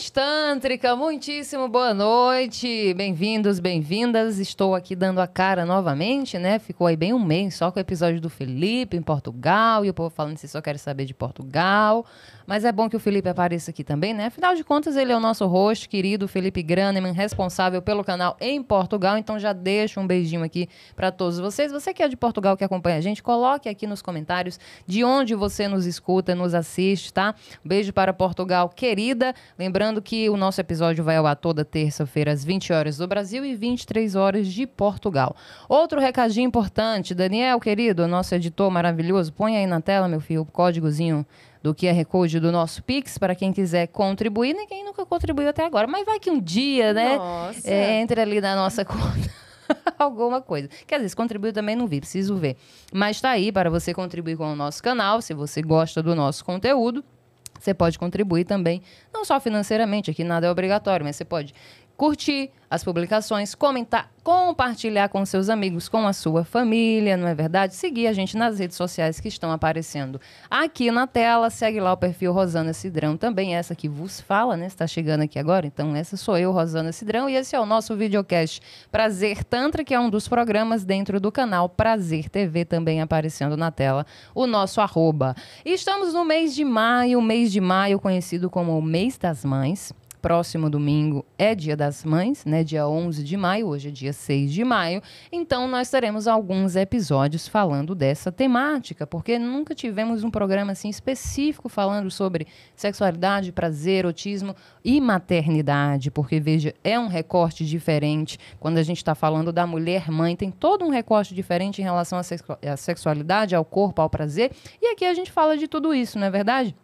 Noite Tântrica, muitíssimo boa noite, bem-vindos, bem-vindas, estou aqui dando a cara novamente, né, ficou aí bem um mês só com o episódio do Felipe em Portugal, e o povo falando que você só quer saber de Portugal, mas é bom que o Felipe apareça aqui também, né, afinal de contas ele é o nosso host querido, Felipe Graneman, responsável pelo canal em Portugal, então já deixo um beijinho aqui para todos vocês. Você que é de Portugal, que acompanha a gente, coloque aqui nos comentários de onde você nos escuta, nos assiste, tá? Um beijo para Portugal, querida. Lembrando que o nosso episódio vai ao ar toda terça-feira às 20 horas do Brasil e 23 horas de Portugal. Outro recadinho importante, Daniel, querido, nosso editor maravilhoso, põe aí na tela, meu filho, o códigozinho do QR Code do nosso Pix, para quem quiser contribuir, nem quem nunca contribuiu até agora, mas vai que um dia, né, entre ali na nossa conta alguma coisa. Quer dizer, se contribuiu também não vi, preciso ver. Mas tá aí para você contribuir com o nosso canal, se você gosta do nosso conteúdo. Você pode contribuir também, não só financeiramente, aqui nada é obrigatório, mas você pode curtir as publicações, comentar, compartilhar com seus amigos, com a sua família, não é verdade? Seguir a gente nas redes sociais que estão aparecendo aqui na tela. Segue lá o perfil Rosana Cidrão, também essa que vos fala, né? Está chegando aqui agora, então essa sou eu, Rosana Cidrão, e esse é o nosso videocast Prazer Tantra, que é um dos programas dentro do canal Prazer TV, também aparecendo na tela, o nosso @. E estamos no mês de maio conhecido como o mês das mães. Próximo domingo é Dia das Mães, né? Dia 11 de maio, hoje é dia 6 de maio. Então, nós teremos alguns episódios falando dessa temática, porque nunca tivemos um programa assim específico falando sobre sexualidade, prazer, erotismo e maternidade, porque, veja, é um recorte diferente. Quando a gente está falando da mulher mãe, tem todo um recorte diferente em relação à sexualidade, ao corpo, ao prazer. E aqui a gente fala de tudo isso, não é verdade?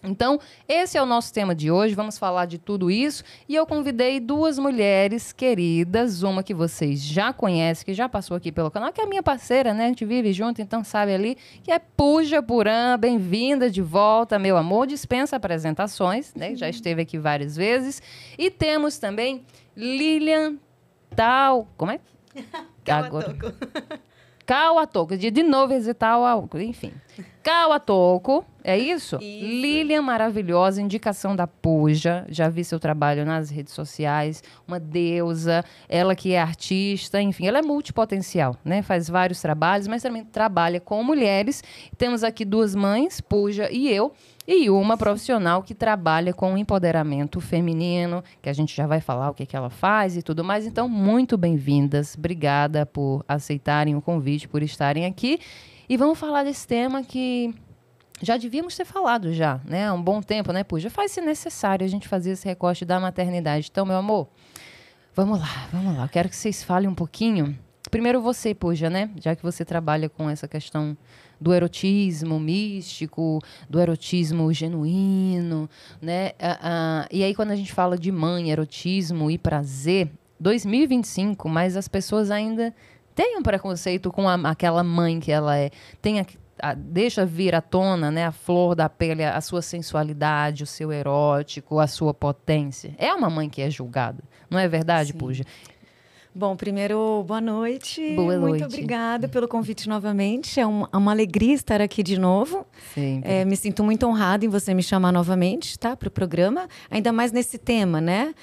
Então, esse é o nosso tema de hoje, vamos falar de tudo isso, e eu convidei duas mulheres queridas, uma que vocês já conhecem, que já passou aqui pelo canal, que é a minha parceira, né, a gente vive junto, então sabe ali, que é Pooja Purana, bem-vinda de volta, meu amor, dispensa apresentações, né, já esteve aqui várias vezes, e temos também Lilian Tal, como é? Kawatoko. Kawatoko, de novo hesitar, enfim. Kawatoko, é isso? Isso. Lilian maravilhosa, indicação da Pooja, já vi seu trabalho nas redes sociais, uma deusa, ela que é artista, enfim, ela é multipotencial, né? Faz vários trabalhos, mas também trabalha com mulheres. Temos aqui duas mães, Pooja e eu, e uma profissional que trabalha com empoderamento feminino, que a gente já vai falar o que ela faz e tudo mais. Então, muito bem-vindas. Obrigada por aceitarem o convite, por estarem aqui. E vamos falar desse tema que já devíamos ter falado já, né? Há um bom tempo, né, Pooja? Faz-se necessário a gente fazer esse recorte da maternidade. Então, meu amor, vamos lá. Eu quero que vocês falem um pouquinho. Primeiro você, Pooja, né? Já que você trabalha com essa questão do erotismo místico, do erotismo genuíno, né? E aí, quando a gente fala de mãe, erotismo e prazer, 2025, mas as pessoas ainda têm um preconceito com aquela mãe que ela é. Deixa vir à tona, né, a flor da pele, a sua sensualidade, o seu erótico, a sua potência. É uma mãe que é julgada, não é verdade, Pooja? Bom, primeiro, boa noite. Boa noite. Muito obrigada pelo convite novamente. É uma alegria estar aqui de novo. Sempre. Me sinto muito honrada em você me chamar novamente, tá, para o programa. Ainda mais nesse tema, né?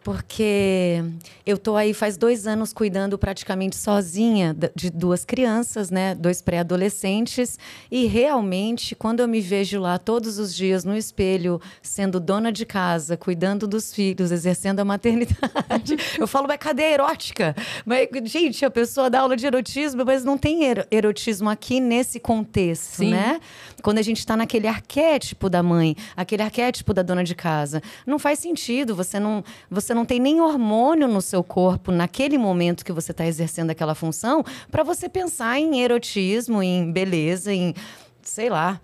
Porque eu tô aí faz 2 anos cuidando praticamente sozinha de 2 crianças, né? 2 pré-adolescentes. E realmente, quando eu me vejo lá todos os dias no espelho, sendo dona de casa, cuidando dos filhos, exercendo a maternidade, eu falo, mas cadê a erótica? Mas, gente, a pessoa dá aula de erotismo, mas não tem erotismo aqui nesse contexto, Sim. né? Quando a gente está naquele arquétipo da mãe, aquele arquétipo da dona de casa, não faz sentido, você não tem nem hormônio no seu corpo naquele momento que você está exercendo aquela função para você pensar em erotismo, em beleza, em, sei lá,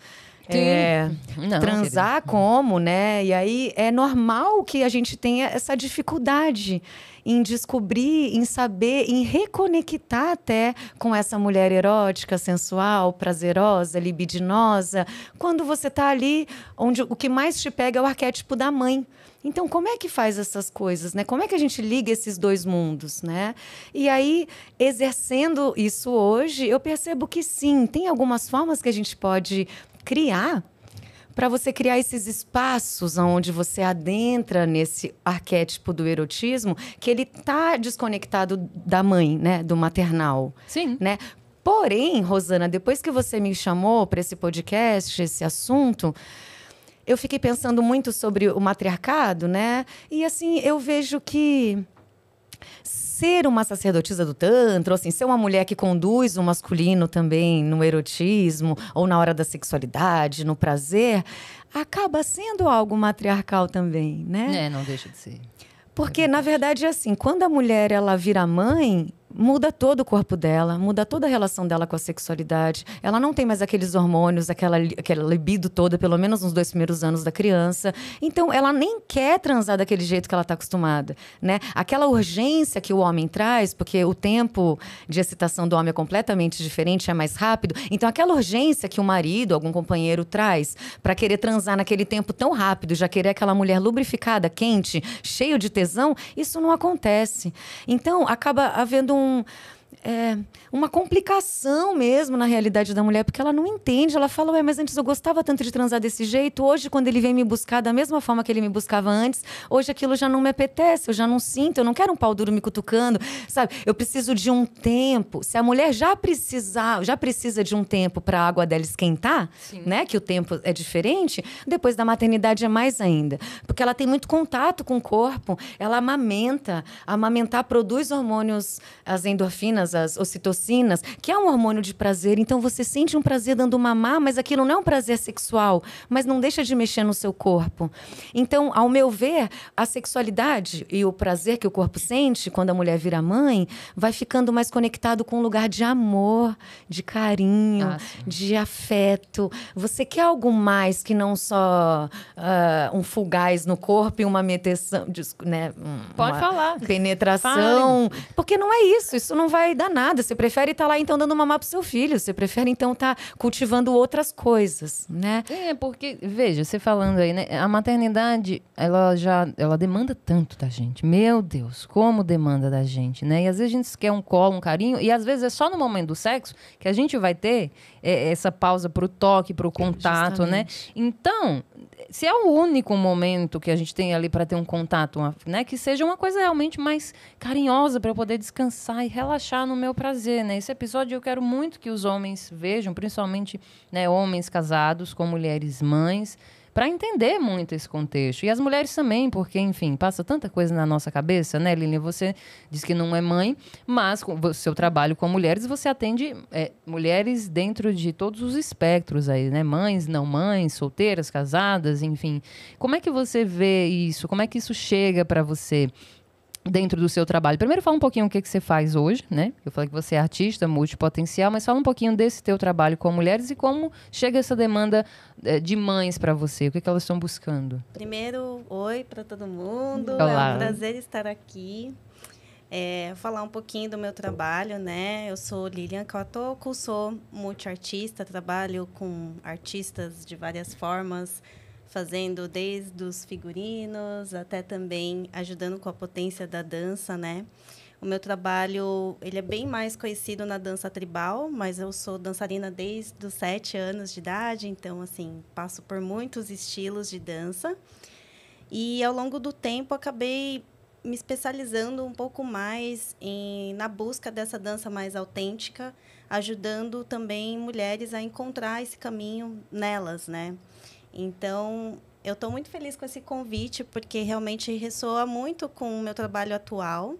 transar como, né? E aí é normal que a gente tenha essa dificuldade em descobrir, em saber, em reconectar até com essa mulher erótica, sensual, prazerosa, libidinosa, quando você está ali onde o que mais te pega é o arquétipo da mãe. Então, como é que faz essas coisas, né? Como é que a gente liga esses 2 mundos, né? E aí, exercendo isso hoje, eu percebo que sim, tem algumas formas que a gente pode criar para você criar esses espaços onde você adentra nesse arquétipo do erotismo, que ele tá desconectado da mãe, né, do maternal. Sim. Né? Porém, Rosana, depois que você me chamou para esse podcast, esse assunto, eu fiquei pensando muito sobre o matriarcado, né? E assim, eu vejo que ser uma sacerdotisa do Tantra, ou assim, ser uma mulher que conduz o masculino também no erotismo, ou na hora da sexualidade, no prazer, acaba sendo algo matriarcal também, né? Não deixa de ser. Porque, na verdade, é assim, quando a mulher ela vira mãe, muda todo o corpo dela, muda toda a relação dela com a sexualidade. Ela não tem mais aqueles hormônios, aquela libido toda, pelo menos nos 2 primeiros anos da criança. Então, ela nem quer transar daquele jeito que ela está acostumada, né? Aquela urgência que o homem traz, porque o tempo de excitação do homem é completamente diferente, é mais rápido. Então, aquela urgência que o marido, algum companheiro traz para querer transar naquele tempo tão rápido, já querer aquela mulher lubrificada, quente, cheio de tesão, isso não acontece. Então, acaba havendo uma complicação mesmo na realidade da mulher, porque ela não entende. Ela fala, mas antes eu gostava tanto de transar desse jeito, hoje quando ele vem me buscar da mesma forma que ele me buscava antes, hoje aquilo já não me apetece, eu já não sinto, eu não quero um pau duro me cutucando, sabe? Eu preciso de um tempo. Se a mulher já precisa de um tempo para a água dela esquentar, né? Que o tempo é diferente, depois da maternidade é mais ainda. Porque ela tem muito contato com o corpo, ela amamenta. Amamentar produz hormônios, as endorfinas, as ocitocinas, que é um hormônio de prazer. Então, você sente um prazer dando mamar, mas aquilo não é um prazer sexual, mas não deixa de mexer no seu corpo. Então, ao meu ver, a sexualidade e o prazer que o corpo sente quando a mulher vira mãe vai ficando mais conectado com um lugar de amor, de carinho, de afeto. Você quer algo mais que não só um fugaz no corpo e uma meteção, né? Pode falar. Penetração. Porque não é isso não vai dar nada. Você prefere estar lá, então, dando mamar pro seu filho. Você prefere, então, estar cultivando outras coisas, né? Porque, veja, você falando aí, né? A maternidade, ela demanda tanto da gente. Meu Deus, como demanda da gente, né? E às vezes a gente quer um colo, um carinho, e às vezes é só no momento do sexo que a gente vai ter essa pausa pro toque, pro contato, justamente, né? Então, se é o único momento que a gente tem ali para ter um contato, né? Que seja uma coisa realmente mais carinhosa para eu poder descansar e relaxar no meu prazer, né? Esse episódio eu quero muito que os homens vejam, principalmente, né, homens casados com mulheres mães, para entender muito esse contexto. E as mulheres também, porque, enfim, passa tanta coisa na nossa cabeça, né, Lilian? Você diz que não é mãe, mas com o seu trabalho com mulheres, você atende mulheres dentro de todos os espectros aí, né? Mães, não mães, solteiras, casadas, enfim. Como é que você vê isso? Como é que isso chega para você dentro do seu trabalho? Primeiro, fala um pouquinho o que você faz hoje, né? Eu falei que você é artista, multipotencial, mas fala um pouquinho desse teu trabalho com mulheres e como chega essa demanda de mães para você. O que elas estão buscando? Primeiro, oi para todo mundo. Olá. É um prazer estar aqui. Falar um pouquinho do meu trabalho, né? Eu sou Lilian Catoco, sou multiartista, trabalho com artistas de várias formas, fazendo desde os figurinos até também ajudando com a potência da dança, né? O meu trabalho, ele é bem mais conhecido na dança tribal, mas eu sou dançarina desde os 7 anos de idade, então, assim, passo por muitos estilos de dança. E, ao longo do tempo, acabei me especializando um pouco mais na busca dessa dança mais autêntica, ajudando também mulheres a encontrar esse caminho nelas, né? Então, eu estou muito feliz com esse convite, porque realmente ressoa muito com o meu trabalho atual,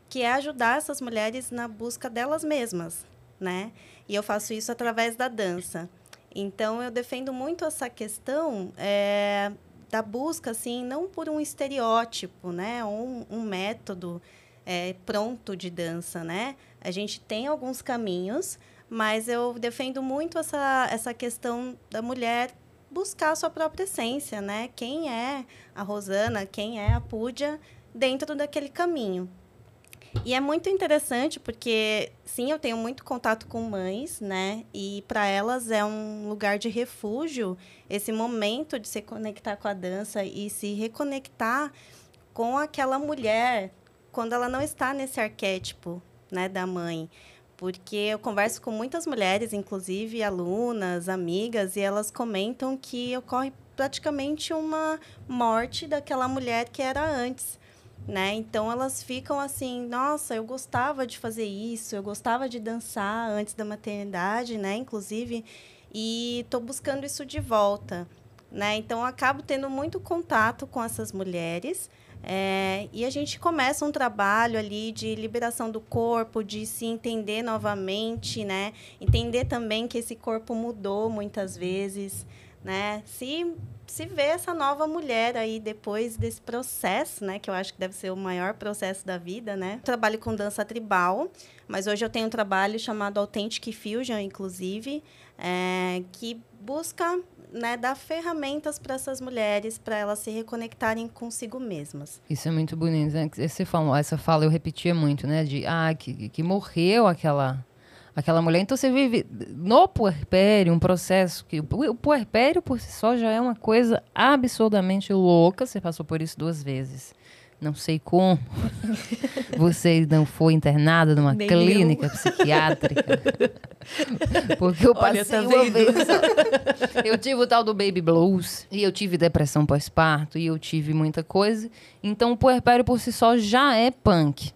que é ajudar essas mulheres na busca delas mesmas, né? E eu faço isso através da dança. Então, eu defendo muito essa questão da busca, assim, não por um estereótipo, né? Um método pronto de dança, né? A gente tem alguns caminhos, mas eu defendo muito essa questão da mulher buscar a sua própria essência, né? Quem é a Rosana, quem é a Púdia dentro daquele caminho. E é muito interessante porque, sim, eu tenho muito contato com mães, né? E para elas é um lugar de refúgio esse momento de se conectar com a dança e se reconectar com aquela mulher quando ela não está nesse arquétipo, né, da mãe. porque eu converso com muitas mulheres, inclusive alunas, amigas, e elas comentam que ocorre praticamente uma morte daquela mulher que era antes, né? Então, elas ficam assim, nossa, eu gostava de fazer isso, eu gostava de dançar antes da maternidade, né? Inclusive, e estou buscando isso de volta, né? Então, eu acabo tendo muito contato com essas mulheres, e a gente começa um trabalho ali de liberação do corpo, de se entender novamente, né? Entender também que esse corpo mudou muitas vezes, né? Se vê essa nova mulher aí depois desse processo, né? Que eu acho que deve ser o maior processo da vida, né? Eu trabalho com dança tribal, mas hoje eu tenho um trabalho chamado Authentic Fusion, inclusive, que busca, né, dar ferramentas para essas mulheres, para elas se reconectarem consigo mesmas. Isso é muito bonito, né? Você falou, essa fala eu repetia muito, né? De que morreu aquela mulher. Então você vive no puerpério um processo que o puerpério por si só já é uma coisa absurdamente louca. Você passou por isso 2 vezes. Não sei como. Você não foi internada numa Nem clínica psiquiátrica. Porque eu passei uma vez. Eu tive o tal do baby blues. E eu tive depressão pós-parto. E eu tive muita coisa. Então o puerpério por si só já é punk.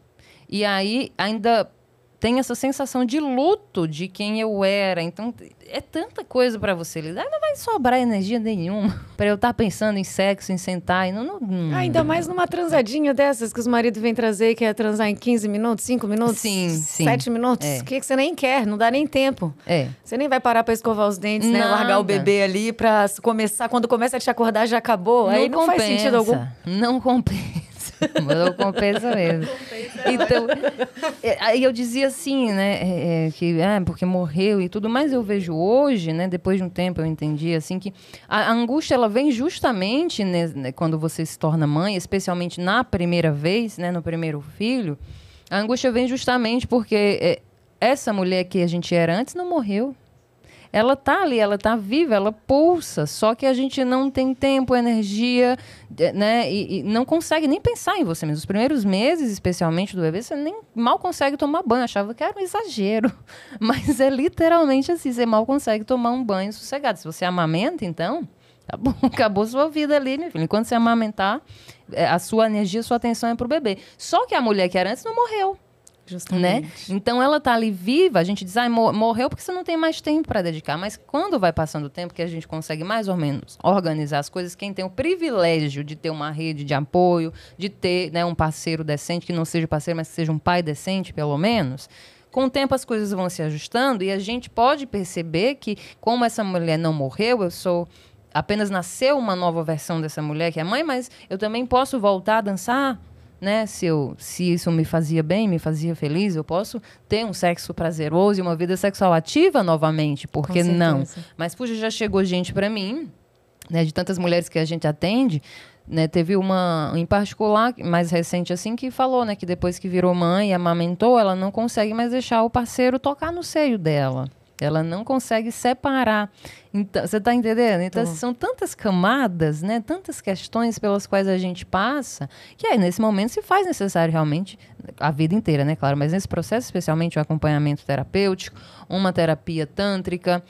E aí ainda tem essa sensação de luto de quem eu era. Então, é tanta coisa pra você lidar. Não vai sobrar energia nenhuma pra eu estar pensando em sexo, em sentar. E não. Ainda mais numa transadinha dessas que os maridos vêm trazer e quer transar em 15 minutos, 5 minutos, Sim. 7 minutos. Que você nem quer, não dá nem tempo. Você nem vai parar pra escovar os dentes, né? Largar o bebê ali pra começar. Quando começa a te acordar, já acabou. Aí não faz sentido algum. Não compensa. Não compensa mesmo. Então, aí eu dizia assim, né, porque morreu e tudo, mas eu vejo hoje, né, depois de um tempo eu entendi assim que a angústia ela vem justamente, né, quando você se torna mãe, especialmente na primeira vez, né, no primeiro filho, a angústia vem justamente porque essa mulher que a gente era antes não morreu. Ela tá ali, ela tá viva, ela pulsa, só que a gente não tem tempo, energia, né? E não consegue nem pensar em você mesmo. Os primeiros meses, especialmente do bebê, você nem mal consegue tomar banho. Eu achava que era um exagero. Mas é literalmente assim, você mal consegue tomar um banho sossegado. Se você amamenta, então, tá bom, acabou sua vida ali, meu filho. Enquanto você amamentar, a sua energia, a sua atenção é pro bebê. Só que a mulher que era antes não morreu. Justamente. Né? Então ela tá ali viva, a gente diz, morreu porque você não tem mais tempo para dedicar. Mas quando vai passando o tempo, que a gente consegue mais ou menos organizar as coisas, quem tem o privilégio de ter uma rede de apoio, de ter, né, um parceiro decente, que não seja parceiro, mas que seja um pai decente, pelo menos, com o tempo as coisas vão se ajustando e a gente pode perceber que, como essa mulher não morreu, apenas nasceu uma nova versão dessa mulher que é mãe, mas eu também posso voltar a dançar, né? Se isso me fazia bem, me fazia feliz, eu posso ter um sexo prazeroso e uma vida sexual ativa novamente, por que não? Mas, puxa, já chegou gente para mim, né, de tantas mulheres que a gente atende, né, teve uma em particular, mais recente assim, que falou, né, que depois que virou mãe e amamentou, ela não consegue mais deixar o parceiro tocar no seio dela. Ela não consegue separar. Então, você está entendendo? Então, são tantas camadas, né? Tantas questões pelas quais a gente passa, que aí, nesse momento, se faz necessário realmente, a vida inteira, né? Claro, mas nesse processo, especialmente o acompanhamento terapêutico, uma terapia tântrica,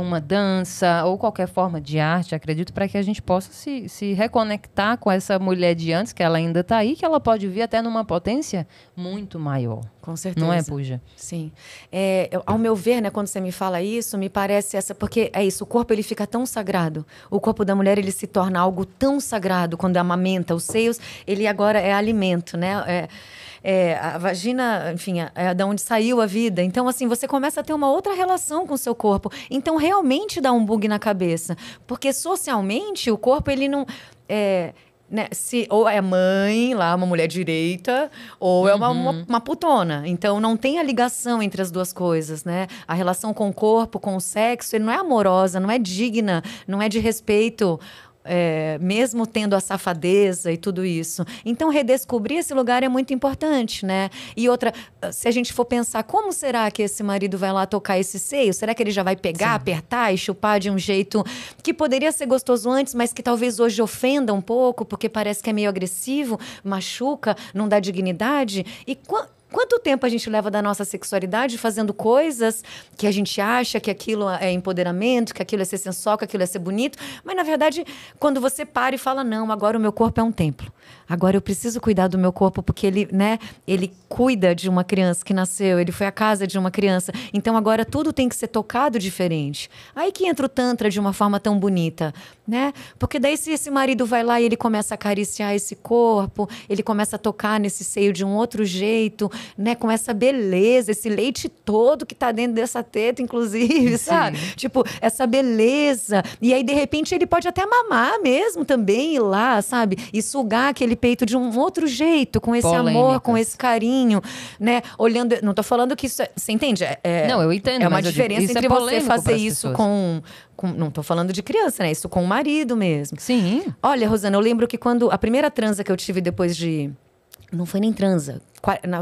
uma dança ou qualquer forma de arte, acredito, para que a gente possa se reconectar com essa mulher de antes, que ela ainda está aí, que ela pode vir até numa potência muito maior. Com certeza. Não é, Puja? Sim. Ao meu ver, né, quando você me fala isso, me parece porque é isso, o corpo ele fica tão sagrado. O corpo da mulher ele se torna algo tão sagrado quando amamenta os seios, ele agora é alimento, né? A vagina, enfim, é da onde saiu a vida. Então, assim, você começa a ter uma outra relação com o seu corpo. Então, realmente dá um bug na cabeça. Porque, socialmente, o corpo, ele não... né, ou é mãe, lá, uma mulher direita, ou é uma putona. Então, não tem a ligação entre as duas coisas, né? A relação com o corpo, com o sexo, ele não é amorosa, não é digna, não é de respeito, mesmo tendo a safadeza e tudo isso. Então, redescobrir esse lugar é muito importante, né? E outra, se a gente for pensar, como será que esse marido vai lá tocar esse seio? Será que ele já vai pegar, Sim, apertar e chupar de um jeito que poderia ser gostoso antes, mas que talvez hoje ofenda um pouco, porque parece que é meio agressivo, machuca, não dá dignidade? Quanto tempo a gente leva da nossa sexualidade fazendo coisas que a gente acha que aquilo é empoderamento, que aquilo é ser sensual, que aquilo é ser bonito, mas na verdade, quando você para e fala, não, agora o meu corpo é um templo. Agora eu preciso cuidar do meu corpo porque ele, né, ele cuida de uma criança que nasceu, ele foi à casa de uma criança. Então agora tudo tem que ser tocado diferente. Aí que entra o Tantra de uma forma tão bonita, né? Porque daí se esse marido vai lá e ele começa a acariciar esse corpo, ele começa a tocar nesse seio de um outro jeito, né? Com essa beleza, esse leite todo que tá dentro dessa teta, inclusive, sabe? Tipo, essa beleza. E aí, de repente, ele pode até mamar mesmo também, ir lá, sabe? E sugar aquele peito de um outro jeito, com esse amor, com esse carinho, né? Olhando... Não tô falando que isso... Você entende? Não, eu entendo. É uma diferença entre você fazer isso com... Não tô falando de criança, né? Isso com o marido mesmo. Sim. Olha, Rosana, eu lembro que quando... A primeira transa que eu tive depois de... Não foi nem transa.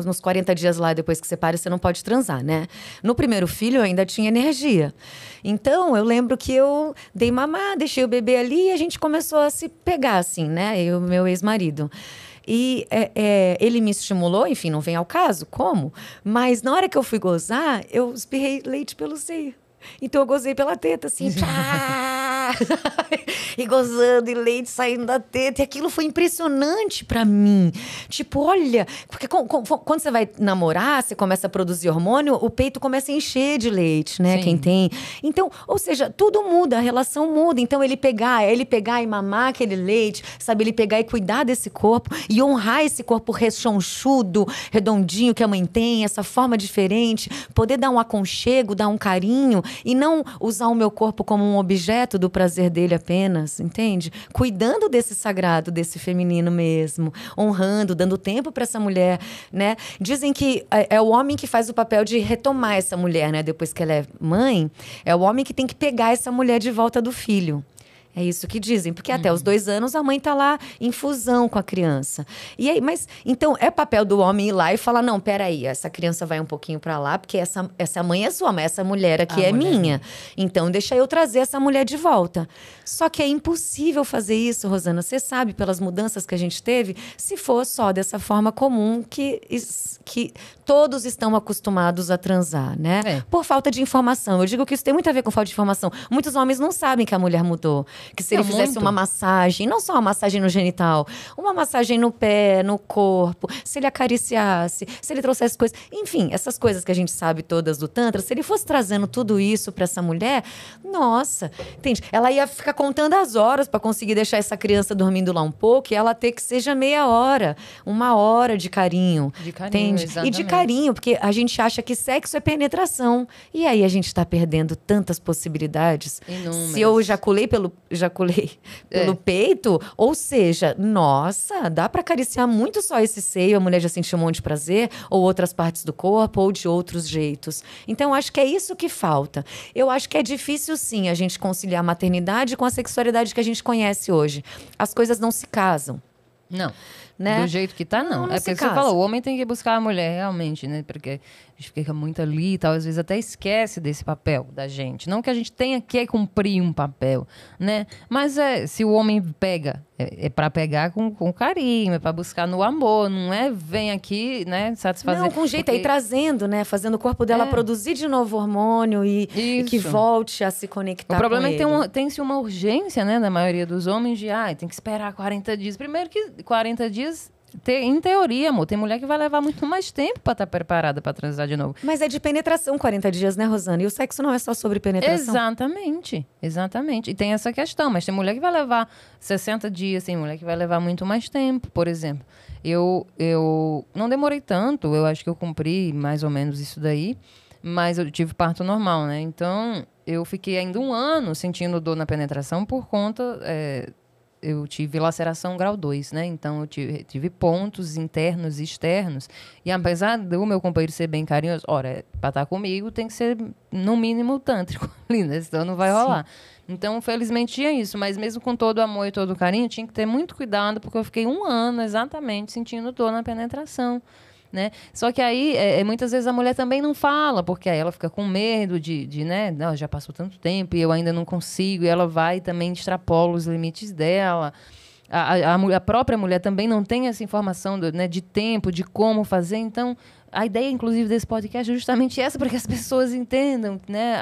Nos 40 dias lá, depois que você para, você não pode transar, né? No primeiro filho, eu ainda tinha energia. Então, eu lembro que eu dei mamar, deixei o bebê ali e a gente começou a se pegar, assim, né? Eu e meu ex-marido. E ele me estimulou, enfim, não vem ao caso, como? Mas na hora que eu fui gozar, eu espirrei leite pelo seio. Então eu gozei pela teta, assim, e gozando, e leite saindo da teta. E aquilo foi impressionante pra mim. Tipo, olha, porque quando você vai namorar, você começa a produzir hormônio, o peito começa a encher de leite, né? Sim. Quem tem. Então, ou seja, tudo muda, a relação muda. Então, ele pegar e mamar aquele leite, sabe? Ele pegar e cuidar desse corpo e honrar esse corpo rechonchudo, redondinho que a mãe tem, essa forma diferente, poder dar um aconchego, dar um carinho. E não usar o meu corpo como um objeto do prazer dele apenas, entende? Cuidando desse sagrado, desse feminino mesmo. Honrando, dando tempo para essa mulher, né? Dizem que é o homem que faz o papel de retomar essa mulher, né? Depois que ela é mãe, é o homem que tem que pegar essa mulher de volta do filho. É isso que dizem, porque até os 2 anos a mãe tá lá em fusão com a criança. E aí, mas então é papel do homem ir lá e falar, não, peraí, essa criança vai um pouquinho pra lá, porque essa mãe é sua, mas essa mulher aqui é minha. Então deixa eu trazer essa mulher de volta. Só que é impossível fazer isso, Rosana, você sabe, pelas mudanças que a gente teve, se for só dessa forma comum que todos estão acostumados a transar, né? Por falta de informação. Eu digo que isso tem muito a ver com falta de informação. Muitos homens não sabem que a mulher mudou. Que se ele fizesse uma massagem, não só uma massagem no genital, uma massagem no pé, no corpo, se ele acariciasse, se ele trouxesse coisas, enfim, essas coisas que a gente sabe todas do Tantra, se ele fosse trazendo tudo isso para essa mulher, nossa, entende? Ela ia ficar contando as horas para conseguir deixar essa criança dormindo lá um pouco e ela ter que seja meia hora, 1 hora de carinho. De carinho, entende? exatamente. E de carinho, porque a gente acha que sexo é penetração. E aí a gente tá perdendo tantas possibilidades. Inúmeras. Se eu ejaculei pelo peito, ou seja, nossa, dá para acariciar muito só esse seio, a mulher já sentiu um monte de prazer, ou outras partes do corpo, ou de outros jeitos. Então, acho que é isso que falta. Eu acho que é difícil, sim, a gente conciliar a maternidade com a sexualidade que a gente conhece hoje. As coisas não se casam. Não. Né? Do jeito que tá, não. É porque você falou, o homem tem que buscar a mulher, realmente, né? Porque a gente fica muito ali e tal, às vezes até esquece desse papel da gente. Não que a gente tenha que cumprir um papel, né? Mas se o homem pega, é para pegar com carinho, é para buscar no amor, não é vem aqui, né, satisfazer. Não, com jeito, aí trazendo, né? Fazendo o corpo dela produzir de novo hormônio e que volte a se conectar com ele. O problema é que tem-se uma urgência, né, na maioria dos homens de, tem que esperar 40 dias. Primeiro que 40 dias, em teoria, amor, tem mulher que vai levar muito mais tempo pra estar preparada pra transar de novo. Mas é de penetração 40 dias, né, Rosana? E o sexo não é só sobre penetração. Exatamente. E tem essa questão, mas tem mulher que vai levar 60 dias, tem mulher que vai levar muito mais tempo, por exemplo. Eu não demorei tanto, eu acho que eu cumpri mais ou menos isso daí, mas eu tive parto normal, né? Então, eu fiquei ainda 1 ano sentindo dor na penetração por conta... eu tive laceração grau 2, né? Então, eu tive pontos internos e externos. E apesar do meu companheiro ser bem carinhoso, para estar comigo tem que ser, no mínimo, tântrico ali, né? Senão não vai rolar. Então, felizmente, tinha isso. Mas mesmo com todo o amor e todo o carinho, tinha que ter muito cuidado, porque eu fiquei 1 ano, exatamente, sentindo dor na penetração. Né? Só que aí, muitas vezes a mulher também não fala, porque aí ela fica com medo de né? Não, já passou tanto tempo e eu ainda não consigo, e ela vai e também extrapola os limites dela. a própria mulher também não tem essa informação né, de tempo, de como fazer. Então, a ideia, inclusive, desse podcast é justamente essa, para que as pessoas entendam, né,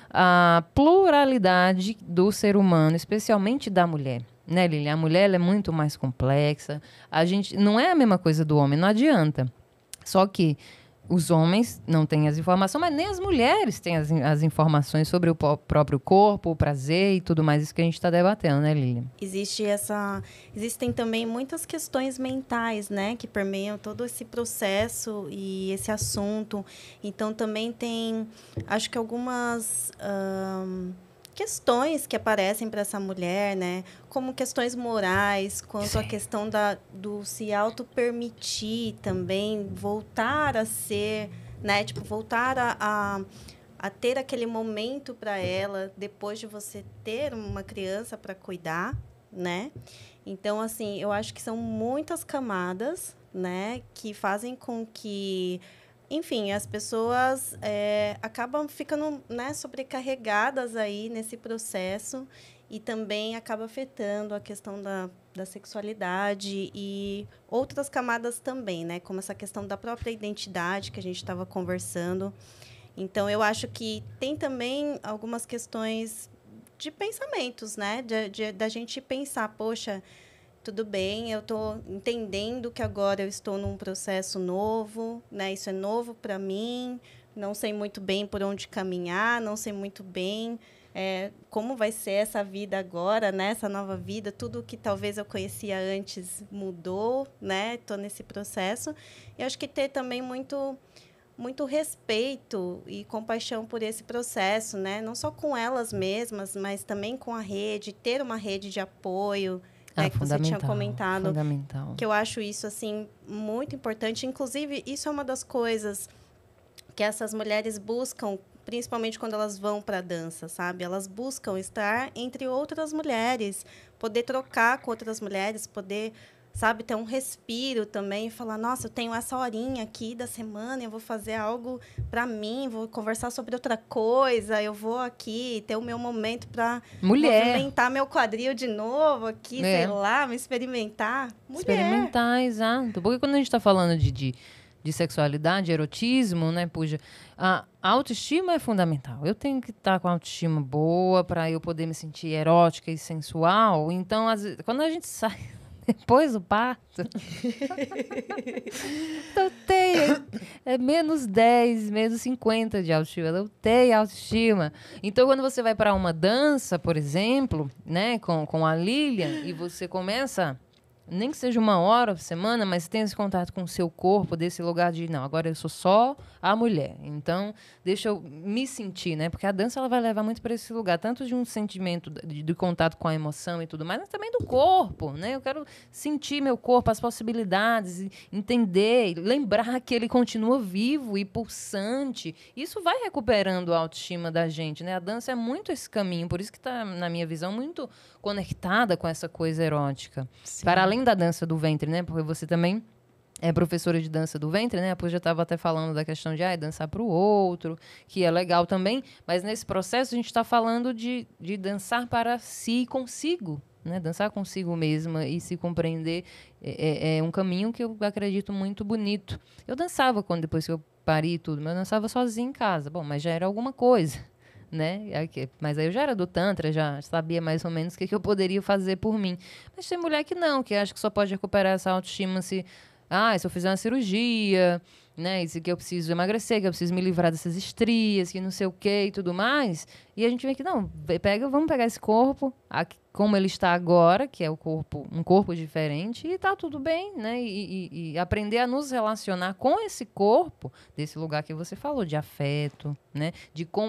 a pluralidade do ser humano, especialmente da mulher. Né, Lilian? A mulher ela é muito mais complexa. A gente não é a mesma coisa do homem, não adianta. Só que os homens não têm as informações, mas nem as mulheres têm as informações sobre o próprio corpo, o prazer e tudo mais, isso que a gente está debatendo, né, Lilian? Existem também muitas questões mentais, né, que permeiam todo esse processo e esse assunto. Então, também tem, acho que algumas questões que aparecem para essa mulher, né, como questões morais, quanto à questão do se auto-permitir também, voltar a ser, né, tipo, voltar a ter aquele momento para ela, depois de você ter uma criança para cuidar, né? Então, assim, eu acho que são muitas camadas, né, que fazem com que, enfim, as pessoas acabam ficando, né, sobrecarregadas aí nesse processo e também acaba afetando a questão da sexualidade e outras camadas também, né, como essa questão da própria identidade que a gente estava conversando. Então, eu acho que tem também algumas questões de pensamentos, né, da gente pensar, poxa, tudo bem, eu estou entendendo que agora eu estou num processo novo, né? Isso é novo para mim, não sei muito bem por onde caminhar, não sei muito bem como vai ser essa vida agora, né? Essa nova vida, tudo que talvez eu conhecia antes mudou, né? Estou nesse processo. E acho que ter também muito respeito e compaixão por esse processo, né? Não só com elas mesmas, mas também com a rede, ter uma rede de apoio, que você tinha comentado, fundamental. Que eu acho isso assim muito importante. Inclusive, isso é uma das coisas que essas mulheres buscam, principalmente quando elas vão para a dança, sabe? Elas buscam estar entre outras mulheres, poder trocar com outras mulheres, poder, sabe, ter um respiro também, falar, nossa, eu tenho essa horinha aqui da semana, eu vou fazer algo para mim, vou conversar sobre outra coisa, eu vou aqui ter o meu momento para movimentar meu quadril de novo aqui, sei lá, me experimentar. Mulher. Experimentar, exato. Porque quando a gente está falando de sexualidade, erotismo, né, puxa, a autoestima é fundamental. Eu tenho que estar com a autoestima boa para eu poder me sentir erótica e sensual. Então, quando a gente sai depois do parto, eu tenho menos 10, menos 50 de autoestima. Eu tenho autoestima. Então, quando você vai para uma dança, por exemplo, né, com a Lilian, e você começa, nem que seja 1 hora por semana, mas tem esse contato com o seu corpo, desse lugar de, não, agora eu sou só a mulher. Então, deixa eu me sentir, né? Porque a dança ela vai levar muito para esse lugar, tanto de um sentimento de contato com a emoção e tudo mais, mas também do corpo, né? Eu quero sentir meu corpo, as possibilidades, entender, lembrar que ele continua vivo e pulsante. Isso vai recuperando a autoestima da gente, né? A dança é muito esse caminho, por isso que está, na minha visão, muito conectada com essa coisa erótica. Sim. Para além da dança do ventre, né? Porque você também é professora de dança do ventre, né? A Pô já estava até falando da questão de dançar para o outro, que é legal também, mas nesse processo a gente está falando de dançar para si e consigo, né? Dançar consigo mesma e se compreender é um caminho que eu acredito muito bonito. Eu dançava depois que eu pari e tudo, mas eu dançava sozinha em casa. Bom, mas já era alguma coisa, né? Mas aí eu já era do Tantra, já sabia mais ou menos o que eu poderia fazer por mim. Mas tem mulher que não, que acha que só pode recuperar essa autoestima se eu fizer uma cirurgia, né? Isso que eu preciso emagrecer, que eu preciso me livrar dessas estrias, que não sei o quê e tudo mais. E a gente vê que, não, vamos pegar esse corpo, como ele está agora, que é um corpo diferente, e tá tudo bem, né? E aprender a nos relacionar com esse corpo, desse lugar que você falou, de afeto, né?